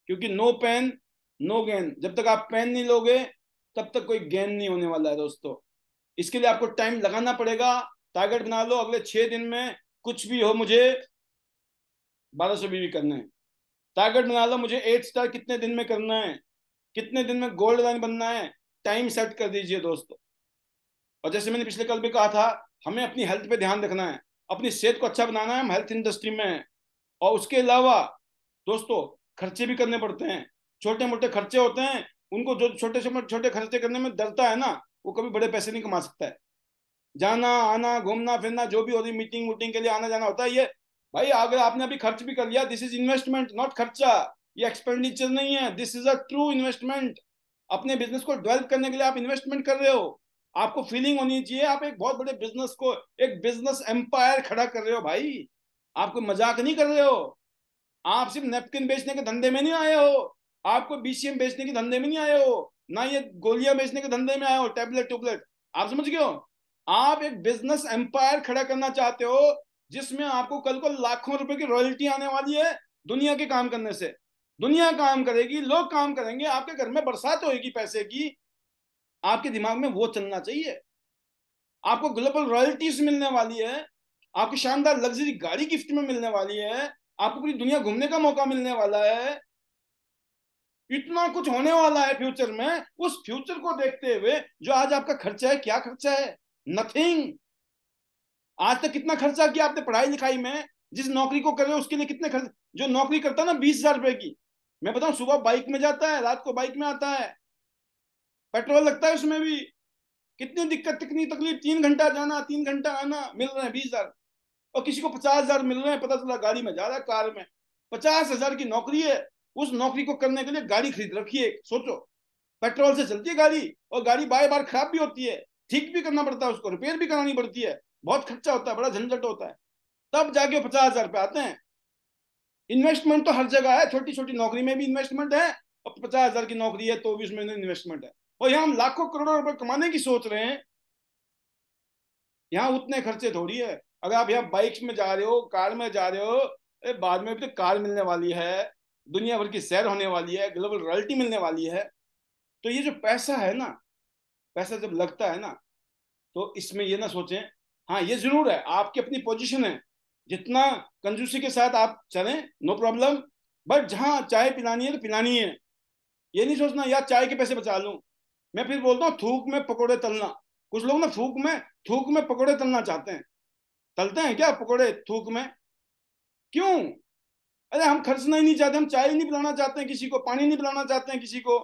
क्योंकि नो पेन नो गेन, जब तक आप पेन नहीं लोगे, तब तक कोई गेन नहीं होने वाला है दोस्तों। इसके लिए आपको टाइम लगाना पड़ेगा। टारगेट बना लो, अगले 6 दिन में कुछ भी हो, मुझे 1200 बीवी करना है। टारगेट बना लो, मुझे 8 स्टार कितने दिन में करना है, कितने दिन में गोल्ड लाइन बनना है। टाइम सेट कर दीजिए दोस्तों। और जैसे मैंने पिछले कल भी कहा था, हमें अपनी हेल्थ पे ध्यान रखना है, अपनी सेहत को अच्छा बनाना है। हम हेल्थ इंडस्ट्री में हैं। और उसके अलावा दोस्तों, खर्चे भी करने पड़ते हैं, छोटे मोटे खर्चे होते हैं। उनको जो छोटे से छोटे खर्चे करने में डरता है ना, वो कभी बड़े पैसे नहीं कमा सकता है। जाना आना, घूमना फिरना, जो भी होती, मीटिंग वूटिंग के लिए आना जाना होता है, ये भाई अगर आपने अभी खर्च भी कर लिया, दिस इज इन्वेस्टमेंट नॉट खर्चा। ये एक्सपेंडिचर नहीं है, this is a true investment. अपने बिजनेस को डेवलप करने के लिए आप इन्वेस्टमेंट कर रहे हो। आपको फीलिंग होनी चाहिए, आप एक बहुत बड़े बिजनेस को, एक बिजनेस एम्पायर खड़ा कर रहे हो भाई। आप कोई मजाक नहीं कर रहे हो। आप सिर्फ नेपकिन बेचने के धंधे में नहीं आए हो, आपको बीसीएम बेचने के धंधे में नहीं आए हो, ना ये गोलियां बेचने के धंधे में आए हो, टैबलेट टूबलेट। आप समझ गए हो? आप एक बिजनेस एम्पायर खड़ा करना चाहते हो, जिसमें आपको कल को लाखों रुपए की रॉयल्टी आने वाली है, दुनिया के काम करने से। दुनिया काम करेगी, लोग काम करेंगे, आपके घर में बरसात होगी पैसे की। आपके दिमाग में वो चलना चाहिए। आपको ग्लोबल रॉयल्टीज मिलने वाली है, आपकी शानदार लग्जरी गाड़ी गिफ्ट में मिलने वाली है, आपको पूरी दुनिया घूमने का मौका मिलने वाला है। इतना कुछ होने वाला है फ्यूचर में। उस फ्यूचर को देखते हुए जो आज आपका खर्चा है, क्या खर्चा है? नथिंग। आज तक कितना खर्चा किया आपने पढ़ाई लिखाई में? जिस नौकरी को कर रहे हो उसके लिए कितने खर्च? जो नौकरी करता है ना 20,000 रुपए की, मैं बताऊं, सुबह बाइक में जाता है, रात को बाइक में आता है, पेट्रोल लगता है उसमें भी। कितनी दिक्कत, कितनी तकलीफ, 3 घंटा जाना 3 घंटा आना, मिल रहे हैं 20,000। और किसी को 50,000 मिल रहे हैं, पता चला गाड़ी में जा रहा है, कार में। 50,000 की नौकरी है, उस नौकरी को करने के लिए गाड़ी खरीद रखी है, सोचो। पेट्रोल से चलती है गाड़ी, और गाड़ी बार बार खराब भी होती है, ठीक भी करना पड़ता है, उसको रिपेयर भी करानी पड़ती है, बहुत खर्चा होता है, बड़ा झंझट होता है। तब जाके 50,000 रुपये आते हैं। इन्वेस्टमेंट तो हर जगह है, छोटी छोटी नौकरी में भी इन्वेस्टमेंट है, और 50,000 की नौकरी है तो भी उसमें इन्वेस्टमेंट है। और यहाँ हम लाखों करोड़ों रुपए कमाने की सोच रहे हैं। यहाँ उतने खर्चे थोड़ी है। अगर आप यहाँ बाइक में जा रहे हो, कार में जा रहे हो, बाद में भी तो कार मिलने वाली है, दुनिया भर की सैर होने वाली है, ग्लोबल रॉयल्टी मिलने वाली है। तो ये जो पैसा है ना, पैसा जब लगता है ना, तो इसमें ये ना सोचें। हाँ, ये जरूर है, आपकी अपनी पोजीशन है, जितना कंजूसी के साथ आप चलें नो प्रॉब्लम, बट जहां चाय पिलानी है तो पिलानी है। ये नहीं सोचना यार चाय के पैसे बचा लूं। मैं फिर बोलता हूँ थूक में पकोड़े तलना। कुछ लोग ना थूक में पकोड़े तलना चाहते हैं। तलते हैं क्या पकोड़े थूक में? क्यों? अरे हम खर्चना ही नहीं चाहते, हम चाय नहीं पिलाना चाहते हैं किसी को, पानी नहीं पिलाना चाहते हैं किसी को।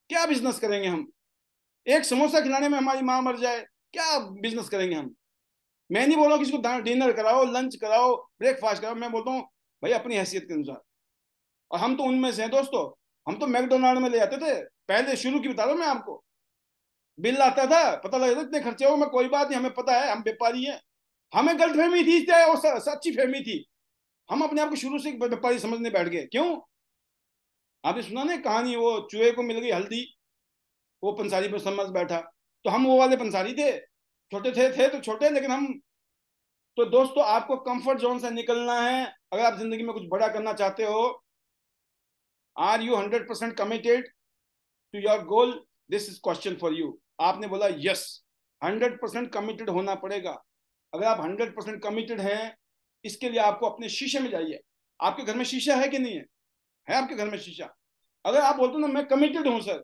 क्या बिजनेस करेंगे हम? एक समोसा खिलाने में हमारी माँ मर जाए, क्या बिजनेस करेंगे हम? मैं नहीं बोल रहा किसी को डिनर कराओ, लंच कराओ, ब्रेकफास्ट कराओ। मैं बोलता हूँ भाई अपनी हैसियत के अनुसार। और हम तो उनमें से हैं दोस्तों। हम तो मैकडोनाल्ड में ले जाते थे, पहले शुरू की बता रहा हूँ मैं आपको। बिल आता था, पता लगता था इतने खर्चे हो, मैं कोई बात नहीं, हमें पता है हम व्यापारी हैं। हमें गलत फहमी थी, चाहे वो सच्ची फहमी थी। हम अपने आप को शुरू से व्यापारी समझने बैठ गए। क्यों? आपने सुना ना कहानी, वो चूहे को मिल गई हल्दी, वो पंसारी पर समझ बैठा। तो हम वो वाले पंसारी थे, छोटे थे तो छोटे, लेकिन हम। तो दोस्तों आपको कंफर्ट जोन से निकलना है अगर आप जिंदगी में कुछ बड़ा करना चाहते हो। Are you 100% committed to your goal? This is question for you. आपने बोला यस, 100% कमिटेड होना पड़ेगा। अगर आप 100% कमिटेड हैं, इसके लिए आपको अपने शीशे में जाइए। आपके घर में शीशा है कि नहीं है? है आपके घर में शीशा? अगर आप बोलते हो ना मैं कमिटेड हूं सर,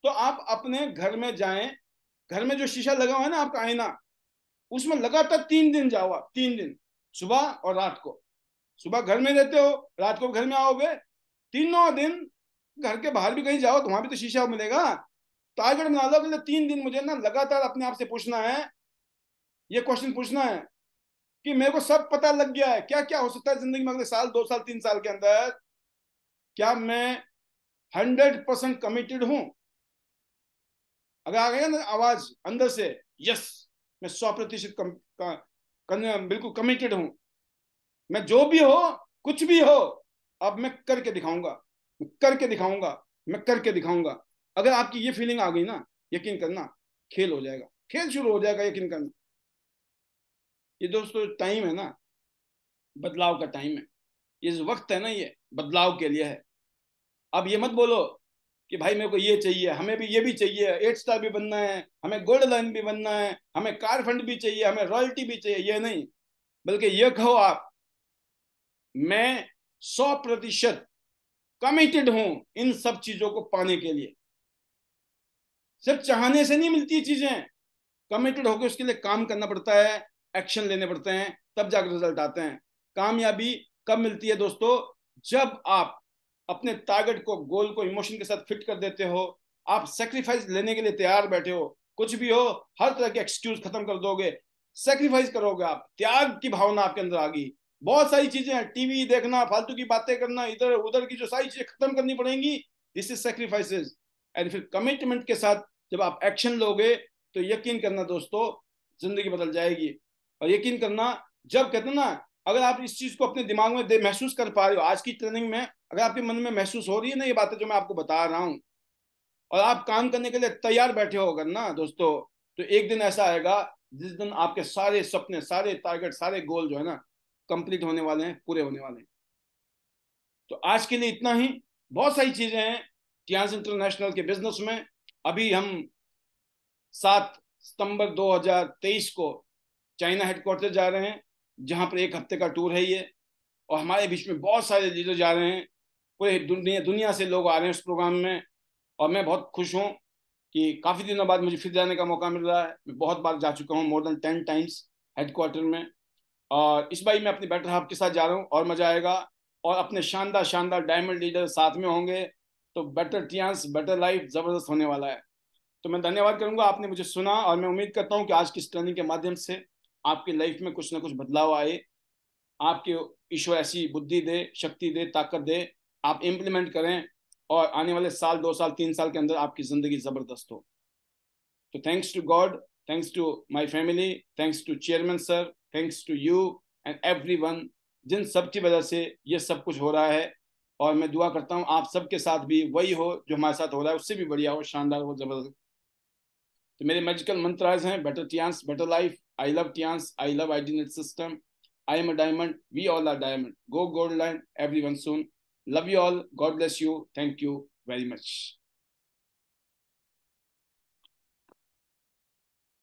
तो आप अपने घर में जाएं। घर में जो शीशा लगा हुआ है ना, आपका आईना, उसमें लगातार 3 दिन जाओ आप, 3 दिन, सुबह और रात को। सुबह घर में रहते हो, रात को घर में आओगे, तीनों दिन घर के बाहर भी कहीं जाओ तो वहां भी तो शीशा मिलेगा। टारगेट बना लो अगले 3 दिन मुझे ना लगातार अपने आप से पूछना है, ये क्वेश्चन पूछना है कि मेरे को सब पता लग गया है, क्या क्या हो सकता है जिंदगी में अगले साल, 2 साल, 3 साल के अंदर। क्या मैं 100% कमिटेड हूं? अगर आ गया ना आवाज अंदर से, यस, मैं 100% बिल्कुल कमिटेड हूं, मैं जो भी हो, कुछ भी हो, अब मैं करके दिखाऊंगा, मैं करके दिखाऊंगा, मैं करके दिखाऊंगा। अगर आपकी ये फीलिंग आ गई ना, यकीन करना खेल हो जाएगा, खेल शुरू हो जाएगा, यकीन करना। ये दोस्तों टाइम है ना, बदलाव का टाइम है। ये जो वक्त है ना, ये बदलाव के लिए है। अब ये मत बोलो कि भाई मेरे को ये चाहिए, हमें भी ये भी चाहिए, 8 स्टार भी बनना है, हमें गोल्ड लाइन भी बनना है, हमें कार फंड भी चाहिए, हमें रॉयल्टी भी चाहिए। ये नहीं, बल्कि ये कहो आप, मैं 100% कमिटेड हूं इन सब चीजों को पाने के लिए। सिर्फ चाहने से नहीं मिलती चीजें, कमिटेड होकर उसके लिए काम करना पड़ता है, एक्शन लेने पड़ते हैं, तब जाकर रिजल्ट आते हैं। कामयाबी कब मिलती है दोस्तों? जब आप अपने टारगेट को, गोल को इमोशन के साथ फिट कर देते हो, आप सेक्रीफाइस लेने के लिए तैयार बैठे हो। कुछ भी हो, हर तरह के एक्सक्यूज खत्म कर दोगे, सेक्रीफाइस करोगे आप, त्याग की भावना आपके अंदर आ गई। बहुत सारी चीजें हैं, टीवी देखना, फालतू की बातें करना, इधर उधर की जो सारी चीजें खत्म करनी पड़ेंगी। This is sacrifices. एंड फिर कमिटमेंट के साथ जब आप एक्शन लोगे, तो यकीन करना दोस्तों, जिंदगी बदल जाएगी। और यकीन करना, जब कहते हैं ना, अगर आप इस चीज को अपने दिमाग में महसूस कर पा रहे हो, आज की ट्रेनिंग में अगर आपके मन में महसूस हो रही है ना ये बातें जो मैं आपको बता रहा हूं, और आप काम करने के लिए तैयार बैठे हो अगर ना दोस्तों, तो एक दिन ऐसा आएगा जिस दिन आपके सारे सपने, सारे टारगेट, सारे गोल जो है ना कंप्लीट होने वाले हैं, पूरे होने वाले हैं। तो आज के लिए इतना ही। बहुत सारी चीजें हैं टियांस इंटरनेशनल के बिजनेस में। अभी हम 7 सितंबर 2023 को चाइना हेडक्वार्टर जा रहे हैं, जहां पर 1 हफ्ते का टूर है ये। और हमारे बीच में बहुत सारे लीडर जा रहे हैं, पूरे दुनिया से लोग आ रहे हैं उस प्रोग्राम में। और मैं बहुत खुश हूँ कि काफ़ी दिनों बाद मुझे फिर जाने का मौका मिल रहा है। मैं बहुत बार जा चुका हूँ, मोर देन 10 टाइम्स हेडक्वार्टर में। और इस बार मैं अपनी बेटर हाफ के साथ जा रहा हूँ, और मजा आएगा। और अपने शानदार शानदार डायमंड लीडर साथ में होंगे, तो बेटर टियांस, बेटर लाइफ जबरदस्त होने वाला है। तो मैं धन्यवाद करूंगा, आपने मुझे सुना, और मैं उम्मीद करता हूं कि आज की इस ट्रेनिंग के माध्यम से आपकी लाइफ में कुछ ना कुछ बदलाव आए। आपके ईश्वर ऐसी बुद्धि दे, शक्ति दे, ताकत दे, आप इम्प्लीमेंट करें, और आने वाले साल, 2 साल, 3 साल के अंदर आपकी जिंदगी जबरदस्त हो। तो thanks to God, thanks to my family, thanks to chairman sir, thanks to you and everyone, जिन सब की वजह से ये सब कुछ हो रहा है। और मैं दुआ करता हूँ आप सबके साथ भी वही हो जो हमारे साथ हो रहा है, उससे भी बढ़िया हो, शानदार हो, जबरदस्त। तो मेरे मैजिकल मंत्राज हैं, better Tiens, better life, I love Tiens, I love ID net system, I am a diamond, we all are diamond, go gold line, everyone soon, love you all, God bless you, thank you very much.